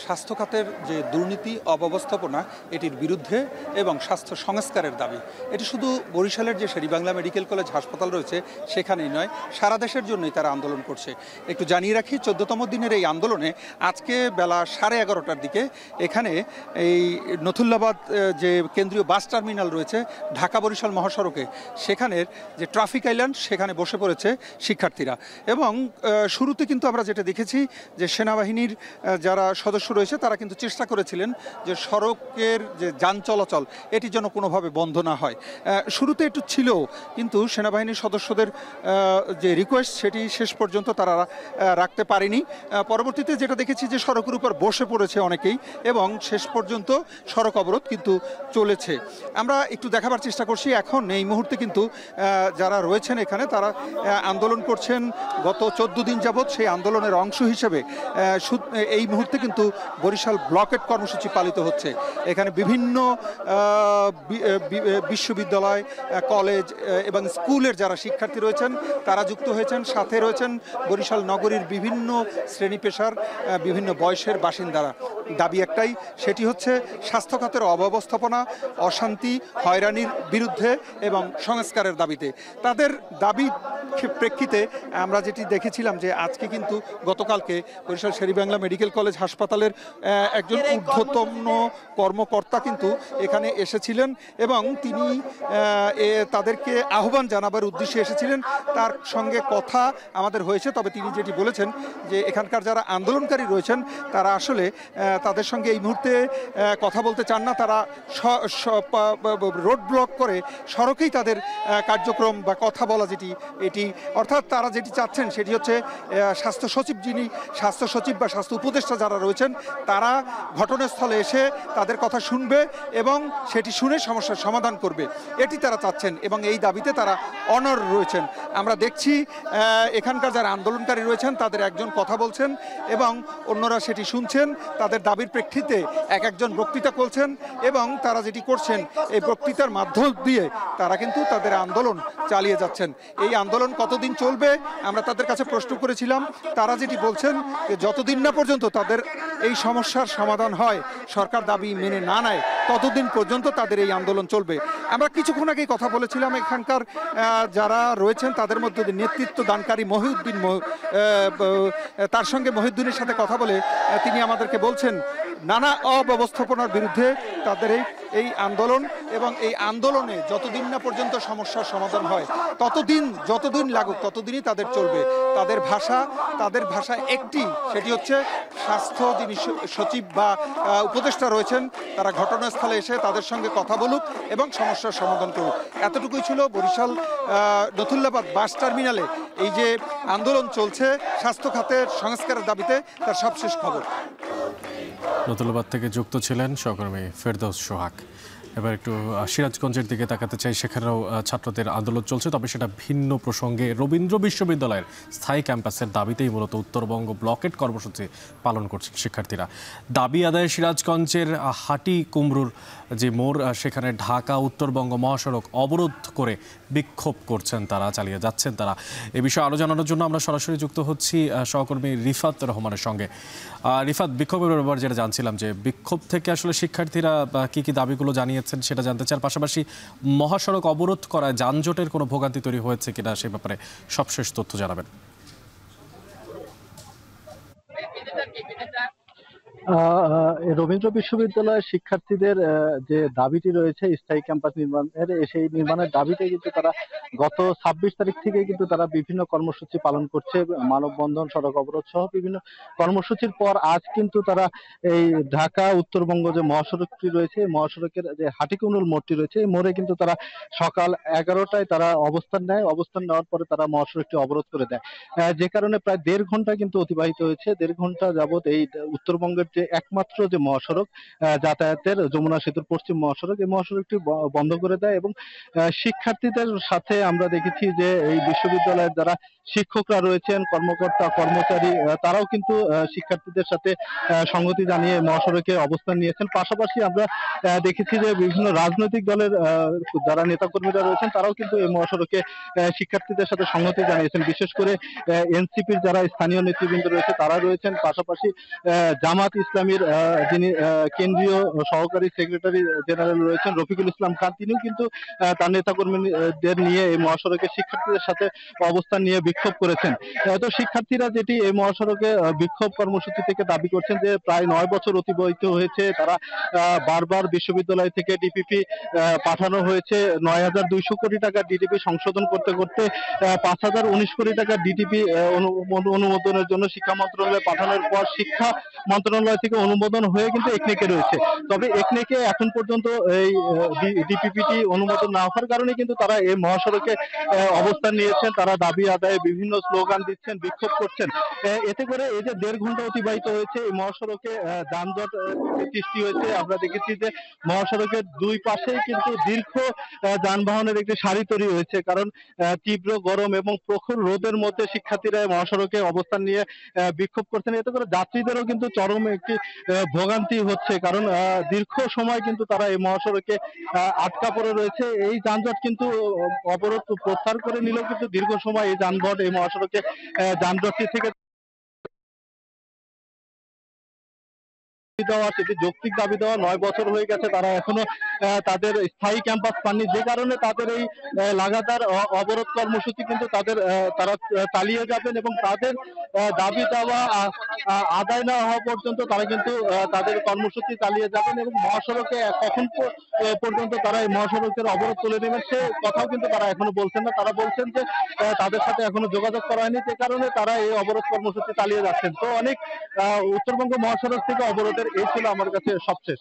স্বাস্থ্য খাতের যে দুর্নীতি অব্যবস্থাপনা এটির বিরুদ্ধে এবং স্বাস্থ্য সংস্কারের দাবি। এটি শুধু বরিশালের যে শেরেবাংলা মেডিকেল কলেজ হাসপাতাল রয়েছে সেখানেই নয়, সারা দেশের জন্যই তারা আন্দোলন করছে। একটু জানিয়ে রাখি, 14তম দিনের এই আন্দোলনে আজকে বেলা 11:30টার দিকে এখানে এই নথুল্লাবাদ যে কেন্দ্রীয় বাস টার্মিনাল রয়েছে ঢাকা বরিশাল মহাসড়কে, সেখানের যে ট্রাফিক আইল্যান্ড সেখানে বসে পড়েছে শিক্ষার্থীরা। এবং শুরুতে কিন্তু আমরা যেটা দেখেছি যে সেনাবাহিনীর যারা সদস্য রয়েছে তারা কিন্তু চেষ্টা করেছিলেন যে সড়কের যে যান চলাচল এটি যেন কোনোভাবে বন্ধ না হয়। শুরুতে একটু ছিল, কিন্তু সেনাবাহিনীর সদস্যদের যে রিকোয়েস্ট সেটি শেষ পর্যন্ত তারা রাখতে পারেনি। পরবর্তীতে যেটা দেখেছি যে সড়কের উপর বসে পড়েছে অনেকেই এবং শেষ পর্যন্ত সড়ক অবরোধ কিন্তু চলেছে। আমরা একটু দেখাবার চেষ্টা করছি, এখন এই মুহূর্তে কিন্তু যারা রয়েছেন এখানে তারা আন্দোলন করছেন গত 14 দিন যাবৎ। সেই আন্দোলনের অংশ হিসেবে এই মুহূর্তে কিন্তু বরিশাল ব্লকেট কর্মসূচি পালিত হচ্ছে। এখানে বিভিন্ন বিশ্ববিদ্যালয়, কলেজ এবং স্কুলের যারা শিক্ষার্থী রয়েছেন তারা যুক্ত হয়েছেন, সাথে রয়েছেন বরিশাল নগরীর বিভিন্ন শ্রেণী পেশার বিভিন্ন বয়সের বাসিন্দারা। দাবি একটাই, সেটি হচ্ছে স্বাস্থ্য খাতের অব্যবস্থাপনা, অশান্তি, হয়রানির বিরুদ্ধে এবং সংস্কারের দাবিতে। তাদের দাবি প্রেক্ষিতে আমরা যেটি দেখেছিলাম যে আজকে কিন্তু গতকালকে বরিশাল শেরেবাংলা মেডিকেল কলেজ হাসপাতালের একজন ঊর্ধ্বতন কর্মকর্তা কিন্তু এখানে এসেছিলেন এবং তিনি তাদেরকে আহ্বান জানাবার উদ্দেশ্যে এসেছিলেন। তার সঙ্গে কথা আমাদের হয়েছে, তবে তিনি যেটি বলেছেন যে এখানকার যারা আন্দোলনকারী রয়েছেন তারা আসলে তাদের সঙ্গে এই মুহূর্তে কথা বলতে চান না। তারা রোড ব্লক করে সড়কেই তাদের কার্যক্রম বা কথা বলা যেটি এটি, অর্থাৎ তারা যেটি চাচ্ছেন সেটি হচ্ছে স্বাস্থ্য সচিব বা স্বাস্থ্য উপদেষ্টা যারা রয়েছেন তারা ঘটনাস্থলে এসে তাদের কথা শুনবে এবং সেটি শুনে সমস্যার সমাধান করবে, এটি তারা চাচ্ছেন এবং এই দাবিতে তারা অনড় রয়েছেন। আমরা দেখছি এখানকার যারা আন্দোলনকারী রয়েছেন তাদের একজন কথা বলছেন এবং অন্যরা সেটি শুনছেন। তাদের দাবির প্রেক্ষিতে এক একজন বক্তৃতা করছেন এবং তারা যেটি করছেন এই বক্তৃতার মাধ্যম দিয়ে তারা কিন্তু তাদের আন্দোলন চালিয়ে যাচ্ছেন। এই আন্দোলন কতদিন চলবে আমরা তাদের কাছে প্রশ্ন করেছিলাম। তারা যেটি বলছেন যে যতদিন না পর্যন্ত তাদের এই সমস্যার সমাধান হয়, সরকার দাবি মেনে না নেয়, ততদিন পর্যন্ত তাদের এই আন্দোলন চলবে। আমরা কিছুক্ষণ আগেই কথা বলেছিলাম এখানকার যারা রয়েছেন তাদের মধ্যে নেতৃত্ব দানকারী মহিউদ্দিন, তার সঙ্গে মহিউদ্দিনের সাথে কথা বলে তিনি আমাদেরকে বলছেন নানা অব্যবস্থাপনার বিরুদ্ধে তাদের এই আন্দোলন, এবং এই আন্দোলনে যতদিন না পর্যন্ত সমস্যার সমাধান হয় যতদিন লাগুক ততদিনই তাদের চলবে। তাদের ভাষা একটি, সেটি হচ্ছে স্বাস্থ্য যিনি সচিব বা উপদেষ্টা রয়েছেন তারা ঘটনাস্থলে এসে তাদের সঙ্গে কথা বলুক এবং সমস্যার সমাধান করুক। এতটুকুই ছিল বরিশাল নথুল্লাবাদ বাস টার্মিনালে এই যে আন্দোলন চলছে স্বাস্থ্য খাতের সংস্কারের দাবিতে, তার সবশেষ খবর। নতুল্লাবাদ থেকে যুক্ত ছিলেন সহকর্মী ফেরদৌস সোহাগ। এবার একটু সিরাজগঞ্জের দিকে তাকাতে চাই। সেখানেও ছাত্রদের আন্দোলন চলছে, তবে সেটা ভিন্ন প্রসঙ্গে। রবীন্দ্র বিশ্ববিদ্যালয়ের স্থায়ী ক্যাম্পাসের দাবিতেই মূলত উত্তরবঙ্গ ব্লকেট কর্মসূচি পালন করছেন শিক্ষার্থীরা। দাবি আদায়ে সিরাজগঞ্জের হাটি কুমরুর যে মোড়, সেখানে ঢাকা উত্তরবঙ্গ মহাসড়ক অবরোধ করে বিক্ষোভ করছেন তারা, চালিয়ে যাচ্ছেন তারা। এ বিষয়ে আরও জানানোর জন্য আমরা সরাসরি যুক্ত হচ্ছি সহকর্মী রিফাত রহমানের সঙ্গে। রিফাত, বিক্ষোভের ব্যাপারে যেটা জানছিলাম যে বিক্ষোভ থেকে আসলে শিক্ষার্থীরা কি কি দাবিগুলো জানিয়েছেন সেটা জানতে চান। পাশাপাশি মহাসড়ক অবরোধ করায় যানজটের কোনো ভোগান্তি তৈরি হয়েছে কিনা সে ব্যাপারে সবশেষ তথ্য জানাবেন। রবীন্দ্র বিশ্ববিদ্যালয়ের শিক্ষার্থীদের যে দাবিটি রয়েছে স্থায়ী ক্যাম্পাস নির্মাণের, সেই নির্মাণের দাবিতে কিন্তু তারা গত 26 তারিখ থেকে কিন্তু তারা বিভিন্ন কর্মসূচি পালন করছে। মানববন্ধন, সড়ক অবরোধ সহ বিভিন্ন কর্মসূচির পর আজ কিন্তু তারা এই ঢাকা উত্তরবঙ্গ যে মহাসড়কটি রয়েছে, মহাসড়কের যে হাটিকুমরুল মোড়টি রয়েছে, এই মোড়ে কিন্তু তারা সকাল 11টায় তারা অবস্থান নেয়। অবস্থান নেওয়ার পরে তারা মহাসড়কটি অবরোধ করে দেয়, যে কারণে প্রায় 1.5 ঘন্টা কিন্তু অতিবাহিত হয়েছে। 1.5 ঘন্টা যাবত এই উত্তরবঙ্গের যে একমাত্র যে মহাসড়ক যাতায়াতের, যমুনা সেতুর পশ্চিম মহাসড়ক, এই মহাসড়কটি বন্ধ করে দেয়। এবং শিক্ষার্থীদের সাথে আমরা দেখেছি যে এই বিশ্ববিদ্যালয়ের যারা শিক্ষকরা রয়েছেন, কর্মকর্তা কর্মচারী, তারাও কিন্তু শিক্ষার্থীদের সাথে সংহতি জানিয়ে মহাসড়কে অবস্থান নিয়েছেন। পাশাপাশি আমরা দেখেছি যে বিভিন্ন রাজনৈতিক দলের যারা নেতাকর্মীরা রয়েছেন তারাও কিন্তু এই মহাসড়কে শিক্ষার্থীদের সাথে সংহতি জানিয়েছেন। বিশেষ করে এনসিপির যারা স্থানীয় নেতৃবৃন্দ রয়েছে তারা রয়েছেন। পাশাপাশি জামাত ইসলামীর যিনি কেন্দ্রীয় সহকারী সেক্রেটারি জেনারেল রয়েছেন রফিকুল ইসলাম খান, তিনিও কিন্তু তার নেতাকর্মীদের নিয়ে এই মহাসড়কে শিক্ষার্থীদের সাথে অবস্থান নিয়ে বিক্ষোভ করেছেন। তো শিক্ষার্থীরা যেটি এই মহাসড়কে বিক্ষোভ কর্মসূচি থেকে দাবি করছেন যে প্রায় 9 বছর অতিবাহিত হয়েছে, তারা বারবার বিশ্ববিদ্যালয় থেকে ডিপিপি পাঠানো হয়েছে। 9,200 কোটি টাকা ডিটিপি সংশোধন করতে করতে 5,019 কোটি টাকা ডিটিপি অনুমোদনের জন্য শিক্ষা মন্ত্রণালয়ে পাঠানোর পর শিক্ষা মন্ত্রণালয় থেকে অনুমোদন হয়ে কিন্তু একনেকে রয়েছে। তবে একনেকে এখন পর্যন্ত এই ডিপিপিটি অনুমোদন না হওয়ার কারণে কিন্তু তারা এই মহাসড়কে অবস্থান নিয়েছেন। তারা দাবি আদায়ে বিভিন্ন স্লোগান দিচ্ছেন, বিক্ষোভ করছেন। এতে করে এই যে 1.5 ঘন্টা অতিবাহিত হয়েছে, এই মহাসড়কে যানজট সৃষ্টি হয়েছে। আমরা দেখেছি যে মহাসড়কের দুই পাশেই কিন্তু দীর্ঘ যানবাহনের একটি সারি তৈরি হয়েছে, কারণ তীব্র গরম এবং প্রখর রোদের মধ্যে শিক্ষার্থীরা মহাসড়কে অবস্থান নিয়ে বিক্ষোভ করছেন। এতে করে যাত্রীদেরও কিন্তু চরম একটি ভোগান্তি হচ্ছে, কারণ দীর্ঘ সময় কিন্তু তারা এই মহাসড়কে আটকা পড়ে রয়েছে। এই যানজট কিন্তু অবরোধ প্রত্যাহার করে নিলেও কিন্তু দীর্ঘ সময় এই যানজট এই মহাসড়কে যানজটটি থেকে দেওয়া, সেটি যৌক্তিক দাবি দেওয়া। 9 বছর হয়ে গেছে, তারা এখনো তাদের স্থায়ী ক্যাম্পাস পাননি, যে কারণে তাদের এই লাগাতার অবরোধ কর্মসূচি কিন্তু তারা চালিয়ে যাবেন এবং তাদের দাবি দেওয়া আদায় না হওয়া পর্যন্ত তারা কিন্তু তাদের কর্মসূচি চালিয়ে যাবেন। এবং মহাসড়কে কখন পর্যন্ত তারা এই মহাসড়কের অবরোধ তুলে নেবেন সে কথাও কিন্তু তারা এখনো বলছেন না। তারা বলছেন যে তাদের সাথে এখনো যোগাযোগ করা হয়নি, যে কারণে তারা এই অবরোধ কর্মসূচি চালিয়ে যাচ্ছেন। তো অনেক উত্তরবঙ্গ মহাসড়ক থেকে অবরোধের এই ছিল আমার কাছে সবশেষ।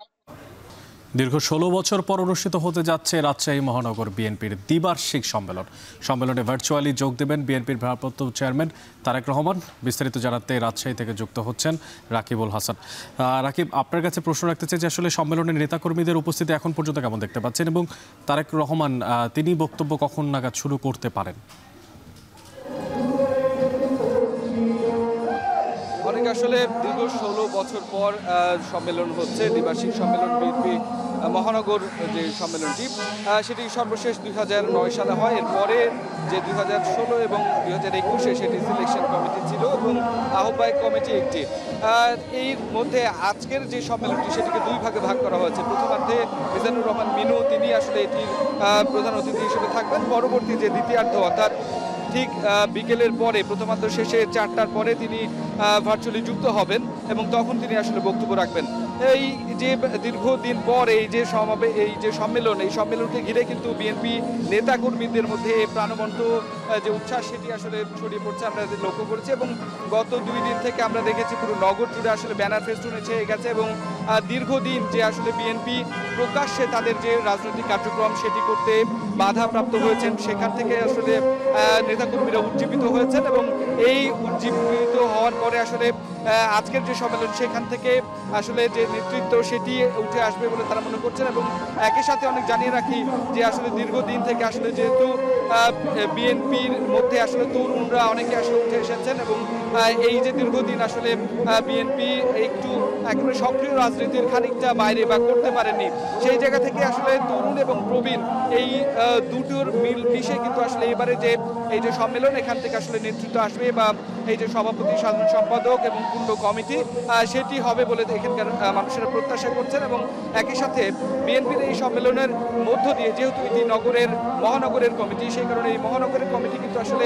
দীর্ঘ 16 বছর পর অনুষ্ঠিত হতে যাচ্ছে রাজশাহী মহানগর বিএনপির দ্বিবার্ষিক সম্মেলন। সম্মেলনে ভার্চুয়ালি যোগ দেবেন বিএনপির ভারপ্রাপ্ত চেয়ারম্যান তারেক রহমান। বিস্তারিত জানাতে রাজশাহী থেকে যুক্ত হচ্ছেন রাকিবুল হাসান। রাকিব, আপনার কাছে প্রশ্ন রাখতে চাই যে আসলে সম্মেলনের নেতাকর্মীদের উপস্থিতি এখন পর্যন্ত কেমন দেখতে পাচ্ছেন, এবং তারেক রহমান তিনি বক্তব্য কখন নাগাদ শুরু করতে পারেন? অনেক আসলে দীর্ঘ 16 বছর পর সম্মেলন হচ্ছে, দ্বিবার্ষিক সম্মেলন বিএনপি মহানগর যে সম্মেলনটি সেটি সর্বশেষ 2009 সালে হয়। এরপরে যে 2016 এবং 2021-এ সেটি সিলেকশন কমিটি ছিল এবং আহ্বায়ক কমিটি একটি। এই মধ্যে আজকের যে সম্মেলনটি সেটিকে দুই ভাগে ভাগ করা হয়েছে। প্রথমার্ধে মিজানুর রহমান মিনু তিনি আসলে এটির প্রধান অতিথি হিসেবে থাকবেন। পরবর্তী যে দ্বিতীয়ার্ধ অর্থাৎ ঠিক বিকেলের পরে প্রথমার্ধ শেষে 4টার পরে তিনি ভার্চুয়ালি যুক্ত হবেন এবং তখন তিনি আসলে বক্তব্য রাখবেন। এই যে দীর্ঘদিন পর এই যে সম্মেলনকে ঘিরে কিন্তু বিএনপি নেতাকর্মীদের মধ্যে প্রাণবন্ত যে উচ্ছ্বাস সেটি আসলে ছড়িয়ে পড়ছে আমরা লক্ষ্য করেছি এবং গত 2 দিন থেকে আমরা দেখেছি পুরো নগর জুড়ে আসলে ব্যানার ফেস্টুনে ছেয়ে গেছে এবং দীর্ঘদিন যে আসলে বিএনপি প্রকাশ্যে তাদের যে রাজনৈতিক কার্যক্রম সেটি করতে বাধাপ্রাপ্ত হয়েছেন, সেখান থেকে আসলে নেতাকর্মীরা উজ্জীবিত হয়েছেন এবং এই উজ্জীবিত হওয়ার পরে আসলে আজকের যে সম্মেলন সেখান থেকে আসলে যে নেতৃত্ব সেটি উঠে আসবে বলে তারা মনে করছেন। এবং একই সাথে অনেক জানিয়ে রাখি যে আসলে দীর্ঘদিন থেকে আসলে যেহেতু বিএনপির মধ্যে আসলে তরুণরা অনেকে আসলে উঠে এসেছেন এবং এই যে দীর্ঘদিন আসলে বিএনপি একটু একেবারে সক্রিয় রাজনীতির খানিকটা বাইরে বা করতে পারেনি, সেই জায়গা থেকে আসলে তরুণ এবং প্রবীণ এই দুটোর মিল মিশে কিন্তু আসলে এবারে যে এই যে সম্মেলন এখান থেকে আসলে নেতৃত্ব আসবে বা এই যে সভাপতি, সাধারণ সম্পাদক এবং পূর্ণ কমিটি সেটি হবে বলে এখানকার মানুষেরা প্রত্যাশা করছেন। এবং একই সাথে বিএনপির এই সম্মেলনের মধ্য দিয়ে যেহেতু এটি মহানগরের কমিটি, সেই কারণে এই মহানগরের কমিটি কিন্তু আসলে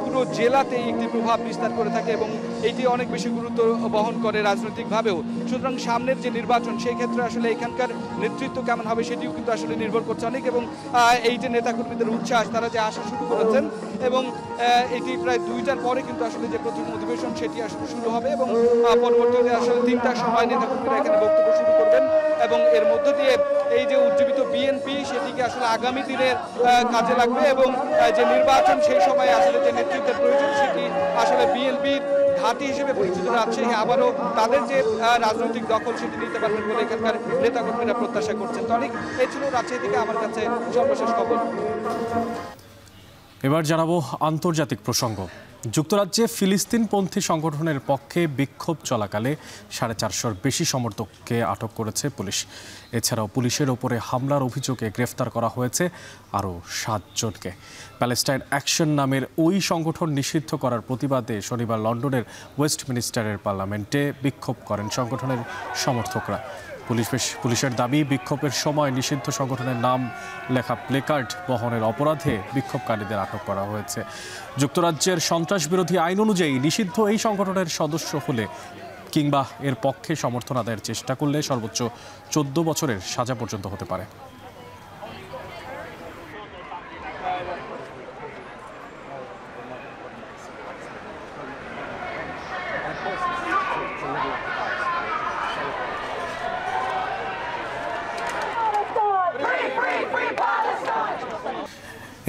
পুরো জেলাতেই একটি প্রভাব বিস্তার করে থাকে এবং এটি অনেক বেশি গুরুত্ব বহন করে রাজনৈতিকভাবেও। সুতরাং সামনের যে নির্বাচন সেই ক্ষেত্রে আসলে এখানকার নেতৃত্ব কেমন হবে সেটিও কিন্তু আসলে নির্ভর করছে অনেক। এবং এই যে নেতাকর্মীদের উচ্ছ্বাস, তারা যে আসা শুরু করেছেন এবং এটি প্রায় 2টার পরে কিন্তু আসলে যে প্রথম অধিবেশন সেটি আসলে শুরু হবে এবং পরবর্তীতে আসলে 3টার সময় নেতাকর্মীরা এখানে বক্তব্য শুরু করবেন এবং এর মধ্য দিয়ে এই যে উজ্জীবিত বিএনপি সেটিকে আসলে আগামী দিনের কাজে লাগবে এবং যে নির্বাচন সেই সময় আসলে যে নেতৃত্বের প্রয়োজন সেটি আসলে বিএনপির ঘাঁটি হিসেবে পরিচিত রাজশাহী আবারও তাদের যে রাজনৈতিক দখল সেটি নিতে পারবেন বলে এখানকার নেতাকর্মীরা প্রত্যাশা করছেন। তো অনেক এই ছিল রাজশাহী থেকে আমার কাছে সর্বশেষ খবর। এবার জানাবো আন্তর্জাতিক প্রসঙ্গ। যুক্তরাজ্যে ফিলিস্তিনপন্থী সংগঠনের পক্ষে বিক্ষোভ চলাকালে 450-র বেশি সমর্থককে আটক করেছে পুলিশ। এছাড়াও পুলিশের ওপরে হামলার অভিযোগে গ্রেফতার করা হয়েছে আরও 7 জনকে। প্যালেস্টাইন অ্যাকশন নামের ওই সংগঠন নিষিদ্ধ করার প্রতিবাদে শনিবার লন্ডনের ওয়েস্টমিনিস্টারের পার্লামেন্টে বিক্ষোভ করেন সংগঠনের সমর্থকরা। পুলিশের দাবি, বিক্ষোভের সময় নিষিদ্ধ সংগঠনের নাম লেখা প্লেকার্ড বহনের অপরাধে বিক্ষোভকারীদের আটক করা হয়েছে। যুক্তরাজ্যের সন্ত্রাস বিরোধী আইন অনুযায়ী নিষিদ্ধ এই সংগঠনের সদস্য হলে কিংবা এর পক্ষে সমর্থন আদায়ের চেষ্টা করলে সর্বোচ্চ 14 বছরের সাজা পর্যন্ত হতে পারে।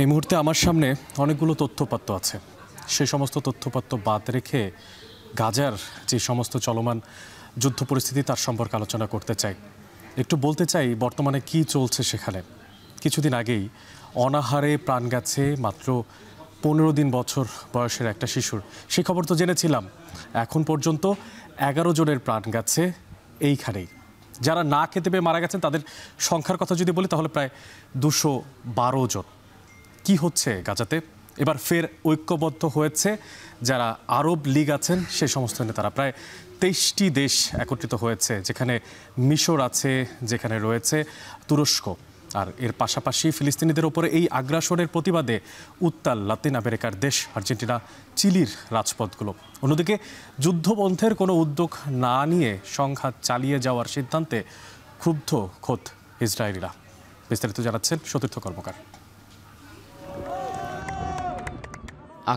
এই মুহূর্তে আমার সামনে অনেকগুলো তথ্যপাত্র আছে। সেই সমস্ত তথ্যপাত্র বাদ রেখে গাজার যে সমস্ত চলমান যুদ্ধ পরিস্থিতি তার সম্পর্কে আলোচনা করতে চাই। একটু বলতে চাই বর্তমানে কি চলছে সেখানে। কিছুদিন আগেই অনাহারে প্রাণ গেছে মাত্র 15 বছর বয়সের একটা শিশুর। সেই খবর তো জেনেছিলাম। এখন পর্যন্ত 11 জনের প্রাণ গেছে এইখানেই। যারা না খেতে পেয়ে মারা গেছেন তাদের সংখ্যার কথা যদি বলি তাহলে প্রায় 212 জন। কি হচ্ছে গাজাতে? এবার ফের ঐক্যবদ্ধ হয়েছে যারা আরব লীগ আছেন সে সমস্ত নেতারা। প্রায় 23টি দেশ একত্রিত হয়েছে, যেখানে মিশর আছে, যেখানে রয়েছে তুরস্ক। আর এর পাশাপাশি ফিলিস্তিনিদের ওপরে এই আগ্রাসনের প্রতিবাদে উত্তাল লাতিন আমেরিকার দেশ আর্জেন্টিনা, চিলির রাজপথগুলো। অন্যদিকে যুদ্ধবন্ধের কোনো উদ্যোগ না নিয়ে সংঘাত চালিয়ে যাওয়ার সিদ্ধান্তে ক্ষুব্ধ খোদ ইসরায়েলিরা। বিস্তারিত জানাচ্ছেন সতীর্থ কর্মকার।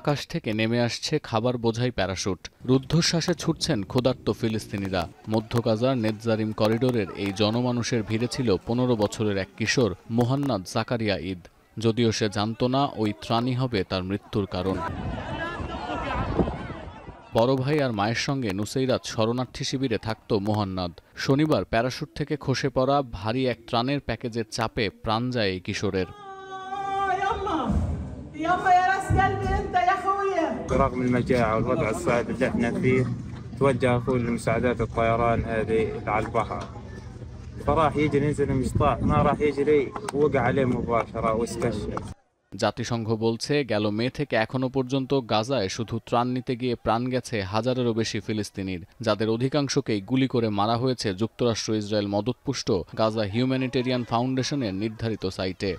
আকাশ থেকে নেমে আসছে খাবার বোঝাই প্যারাশুট। রুদ্ধশ্বাসে ছুটছেন ক্ষুধার্ত ফিলিস্তিনিরা। মধ্য গাজার নেতজারিম করিডোরের এই জনমানুষের ভিড়ে ছিল 15 বছরের এক কিশোর মোহান্নাদ জাকারিয়া ঈদ। যদিও সে জানত না ওই ত্রাণই হবে তার মৃত্যুর কারণ। বড় ভাই আর মায়ের সঙ্গে নুসৈরাত শরণার্থী শিবিরে থাকত মোহান্নাদ। শনিবার প্যারাশুট থেকে খসে পড়া ভারী এক ত্রাণের প্যাকেজের চাপে প্রাণ যায় এই কিশোরের। برغم المجاعة والوضع الصعب اللي احنا فيه توجه اخوي لمساعدات الطيران هذه على البحر فراح يجي ننزل مشطاح ما راح يجري وقع عليه مباشره واستشهد. জাতিসংঘ বলছে গেল মে থেকে এখনো পর্যন্ত গাজায় শুধু ত্রাণ নিতে গিয়ে প্রাণ গেছে হাজারেরও বেশি ফিলিস্তিনির, যাদের অধিকাংশকেই গুলি করে মারা হয়েছে যুক্তরাষ্ট্র ইসরায়েল মদতপুষ্ট গাজা হিউম্যানিটেরিয়ান ফাউন্ডেশনের নির্ধারিত সাইটে।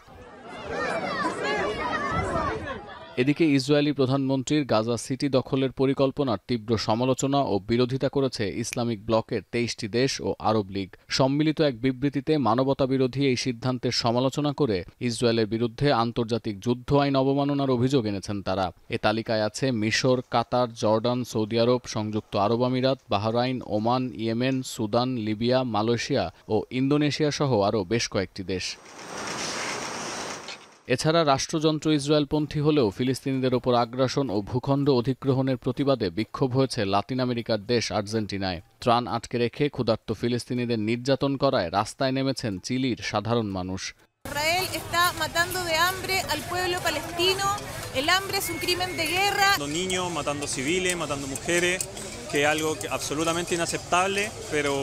এদিকে ইসরায়েলি প্রধানমন্ত্রীর গাজা সিটি দখলের পরিকল্পনার তীব্র সমালোচনা ও বিরোধিতা করেছে ইসলামিক ব্লকের 23টি দেশ ও আরব লীগ। সম্মিলিত এক বিবৃতিতে মানবতাবিরোধী এই সিদ্ধান্তের সমালোচনা করে ইসরায়েলের বিরুদ্ধে আন্তর্জাতিক যুদ্ধ আইন অবমাননার অভিযোগ এনেছেন তারা। এ তালিকায় আছে মিশর, কাতার, জর্ডান, সৌদি আরব, সংযুক্ত আরব আমিরাত, Bahrain, Oman, Yemen, Sudan, Libya, Malaysia ও ইন্দোনেশিয়া সহ আরও বেশ কয়েকটি দেশ। এছাড়া রাষ্ট্রযন্ত্র ইসরায়েলপন্থী হলেও ফিলিস্তিনিদের ওপর আগ্রাসন ও ভূখণ্ড অধিগ্রহণের প্রতিবাদে বিক্ষোভ হয়েছে লাতিন আমেরিকার দেশ আর্জেন্টিনায়। ত্রাণ আটকে রেখে ক্ষুধার্ত ফিলিস্তিনিদের নির্যাতন করায় রাস্তায় নেমেছেন চিলির সাধারণ মানুষ। Israel está matando de hambre al pueblo palestino. El hambre es un crimen de guerra. Niños matando civiles, matando mujeres, que es algo absolutamente inaceptable, pero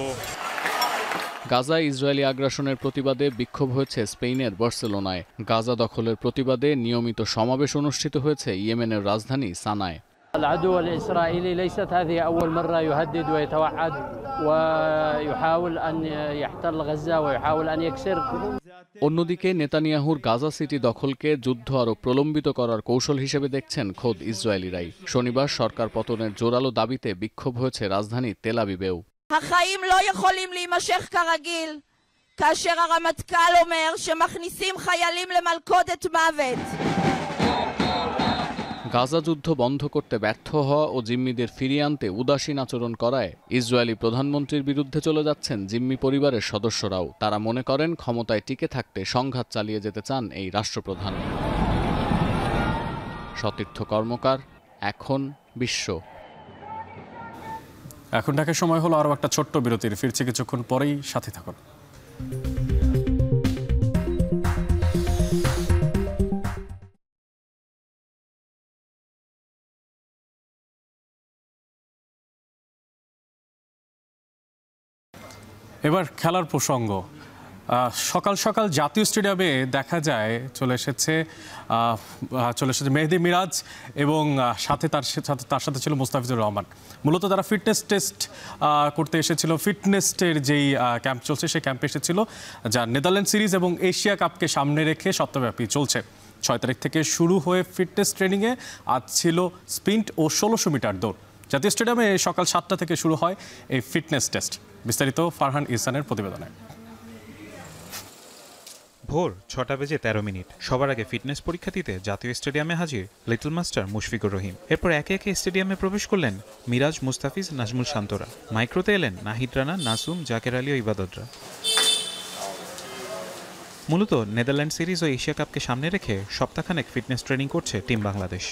গাজায় ইসরায়েলি আগ্রাসনের প্রতিবাদে বিক্ষোভ হয়েছে স্পেনের বার্সেলোনায়। গাজা দখলের প্রতিবাদে নিয়মিত সমাবেশ অনুষ্ঠিত হয়েছে ইয়েমেনের রাজধানী সানায়। العدو الإسرائيلي ليست هذه أول مرة يهدد ويتوعد ويحاول أن يحتل غزة ويحاول أن يكسر। অন্যদিকে নেতানিয়াহুর গাজা সিটি দখলকে যুদ্ধ আরও প্রলম্বিত করার কৌশল হিসেবে দেখছেন খোদ ইসরায়েলিরাই। শনিবার সরকার পতনের জোরালো দাবিতে বিক্ষোভ হয়েছে রাজধানী তেল আবিবেও। החיים לא יכולים להימשך כרגיל כאשר הרמטכ"ל אומר שמכניסים חיילים למלכודת מוות. গাজা যুদ্ধ বন্ধ করতে ব্যর্থ হওয়া ও জিম্মিদের ফিরিয়ে আনতে উদাসীন আচরণ করায় ইসরায়েলি প্রধানমন্ত্রীর বিরুদ্ধে চলে যাচ্ছেন জিম্মি পরিবারের সদস্যরাও। তারা মনে করেন ক্ষমতায় টিকে থাকতে সংঘাত চালিয়ে যেতে চান এই রাষ্ট্রপ্রধান। সতীর্থ কর্মকার, এখন বিশ্ব। এখন ঢাকার সময় হলো আরও একটা ছোট্ট বিরতির, ফিরছি কিছুক্ষণ পরেই, সাথে থাকুন। এবার খেলার প্রসঙ্গ। সকাল সকাল জাতীয় স্টেডিয়ামে দেখা যায় চলে এসেছে মেহেদী মিরাজ এবং তার সাথে ছিল মুস্তাফিজুর রহমান। মূলত তারা ফিটনেস টেস্ট করতে এসেছিল। ফিটনেসের যেই ক্যাম্প চলছে সেই ক্যাম্পে এসেছিল, যা নেদারল্যান্ড সিরিজ এবং এশিয়া কাপকে সামনে রেখে সপ্তাহব্যাপী চলছে। 6 তারিখ থেকে শুরু হয়ে ফিটনেস ট্রেনিংয়ে আজ ছিল স্প্রিন্ট ও 1600 মিটার দৌড়। জাতীয় স্টেডিয়ামে সকাল 7টা থেকে শুরু হয় এই ফিটনেস টেস্ট। বিস্তারিত ফারহান ইহসানের প্রতিবেদনে। ভোর 6:13 সবার আগে ফিটনেস পরীক্ষা দিতে জাতীয় স্টেডিয়ামে হাজির লিটল মাস্টার মুশফিকুর রহিম। এরপর একে একে স্টেডিয়ামে প্রবেশ করলেন মিরাজ, মুস্তাফিজ, নাজমুল শান্তরা। মাইক্রোতে এলেন নাহিদ রানা, নাসুম, জাকের আলী ও ইবাদতরা। মূলত নেদারল্যান্ড সিরিজ ও এশিয়া কাপকে সামনে রেখে সপ্তাহখানেক ফিটনেস ট্রেনিং করছে team Bangladesh.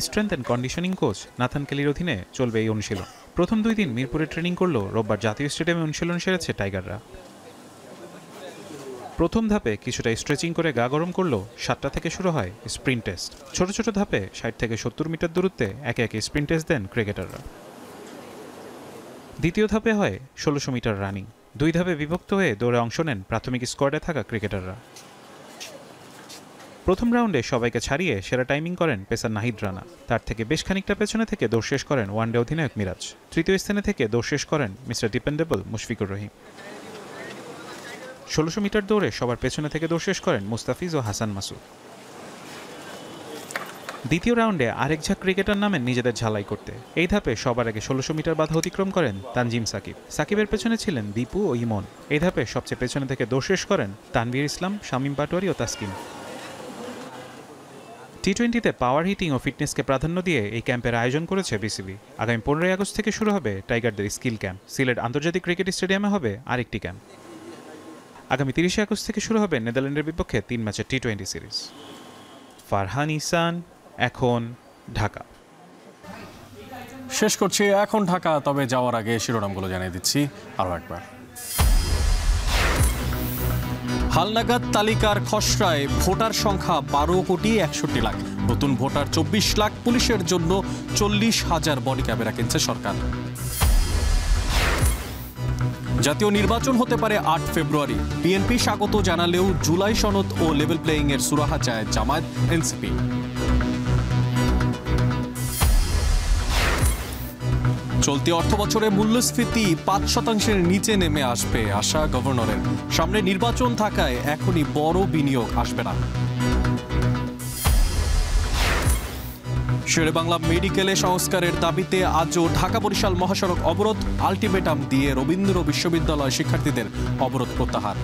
Strength and conditioning coach Nathan কেলির অধীনে চলবে এই অনুশীলন। প্রথম 2 দিন মিরপুরে ট্রেনিং করলেও রোববার জাতীয় স্টেডিয়ামে অনুশীলন সেরেছে টাইগাররা। প্রথম ধাপে কিছুটা স্ট্রেচিং করে গা গরম করলেও 7টা থেকে শুরু হয় স্প্রিন্ট টেস্ট। ছোট ছোট ধাপে 60 থেকে 70 মিটার দূরত্বে একে একে স্প্রিন্ট টেস্ট দেন ক্রিকেটাররা। দ্বিতীয় ধাপে হয় 1600 মিটার রানিং। 2 ধাপে বিভক্ত হয়ে দৌড়ে অংশ নেন প্রাথমিক স্কোয়াডে থাকা ক্রিকেটাররা। প্রথম রাউন্ডে সবাইকে ছাড়িয়ে সেরা টাইমিং করেন পেসার নাহিদ রানা। তার থেকে বেশ খানিকটা পেছনে থেকে দৌড় শেষ করেন ওয়ানডে অধিনায়ক মিরাজ। তৃতীয় স্থানে থেকে দৌড় শেষ করেন mister dependable Mushfiqur Rahim. 1600 metre দৌড়ে সবার পেছনে থেকে দৌড় শেষ করেন মুস্তাফিজ ও হাসান মাসুদ। দ্বিতীয় রাউন্ডে আরেক ঝাঁক ক্রিকেটার নামেন নিজেদের ঝালাই করতে। এই ধাপে সবার আগে 1600 মিটার বাধা অতিক্রম করেন তানজিম সাকিব। সাকিবের পেছনে ছিলেন দীপু ও ইমন। এই ধাপে সবচেয়ে পেছনে থেকে দৌড় শেষ করেন তানভীর ইসলাম, শামীম পাটোয়ারি ও তাসকিন। টি-20তে পাওয়ার হিটিং ও ফিটনেসকে প্রাধান্য দিয়ে এই ক্যাম্পের আয়োজন করেছে বিসিবি। আগামী 15 আগস্ট থেকে শুরু হবে টাইগারদের স্কিল ক্যাম্প। সিলেট আন্তর্জাতিক ক্রিকেট স্টেডিয়ামে হবে আরেকটি ক্যাম্প। আগামী 30 আগস্ট থেকে শুরু হবে নেদারল্যান্ডের বিপক্ষে 3 ম্যাচের টি-20 সিরিজ। ফারহান ইহসান, এখন ঢাকা। শেষ করছি এখন ঢাকা। তবে যাওয়ার আগে শিরোনামগুলো জানিয়ে দিচ্ছি আরও একবার। হালনাগাদ তালিকার খসড়ায় ভোটার সংখ্যা 12,61,00,000। নতুন ভোটার 24 লাখ। পুলিশের জন্য 40,000 বডি ক্যামেরা কিনছে সরকার। জাতীয় নির্বাচন হতে পারে 8 ফেব্রুয়ারি। বিএনপি স্বাগত জানালেও জুলাই সনদ ও লেভেল প্লেয়িং এর সুরাহা চায় জামায়াত, এনসিপি। চলতি অর্থবছরে মূল্যস্ফীতি 5% নিচে নেমে আসবে আশা গভর্নরের। সামনে নির্বাচন থাকায় এখনই বড় বিনিয়োগ আসবে না। শেরেবাংলা মেডিকেলে সংস্কারের দাবিতে আজও ঢাকা-বরিশাল মহাসড়ক অবরোধ, আলটিমেটাম দিয়ে রবীন্দ্র বিশ্ববিদ্যালয় শিক্ষার্থীদের অবরোধ প্রত্যাহার।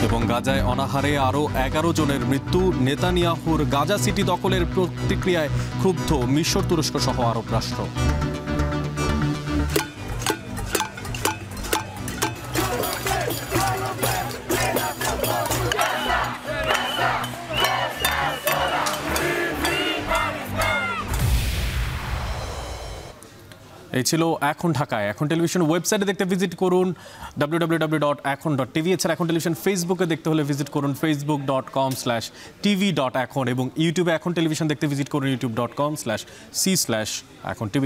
এবং গাজায় অনাহারে আরও 11 জনের মৃত্যু। নেতানিয়াহুর গাজা সিটি দখলের প্রতিক্রিয়ায় ক্ষুব্ধ মিশর, তুরস্ক সহ আরব রাষ্ট্র। এই ছিল এখন ঢাকায়। এখন টেলিভিশন ওয়েবসাইটে দেখতে ভিজিট করুন www.এখন.tv। এছাড়া এখন টেলিভিশন ফেসবুকে দেখতে হলে ভিজিট করুন facebook.com/tv.এখন এবং ইউটিউবে এখন টেলিভিশন দেখতে ভিজিট করুন youtube.com/c/এখন tv।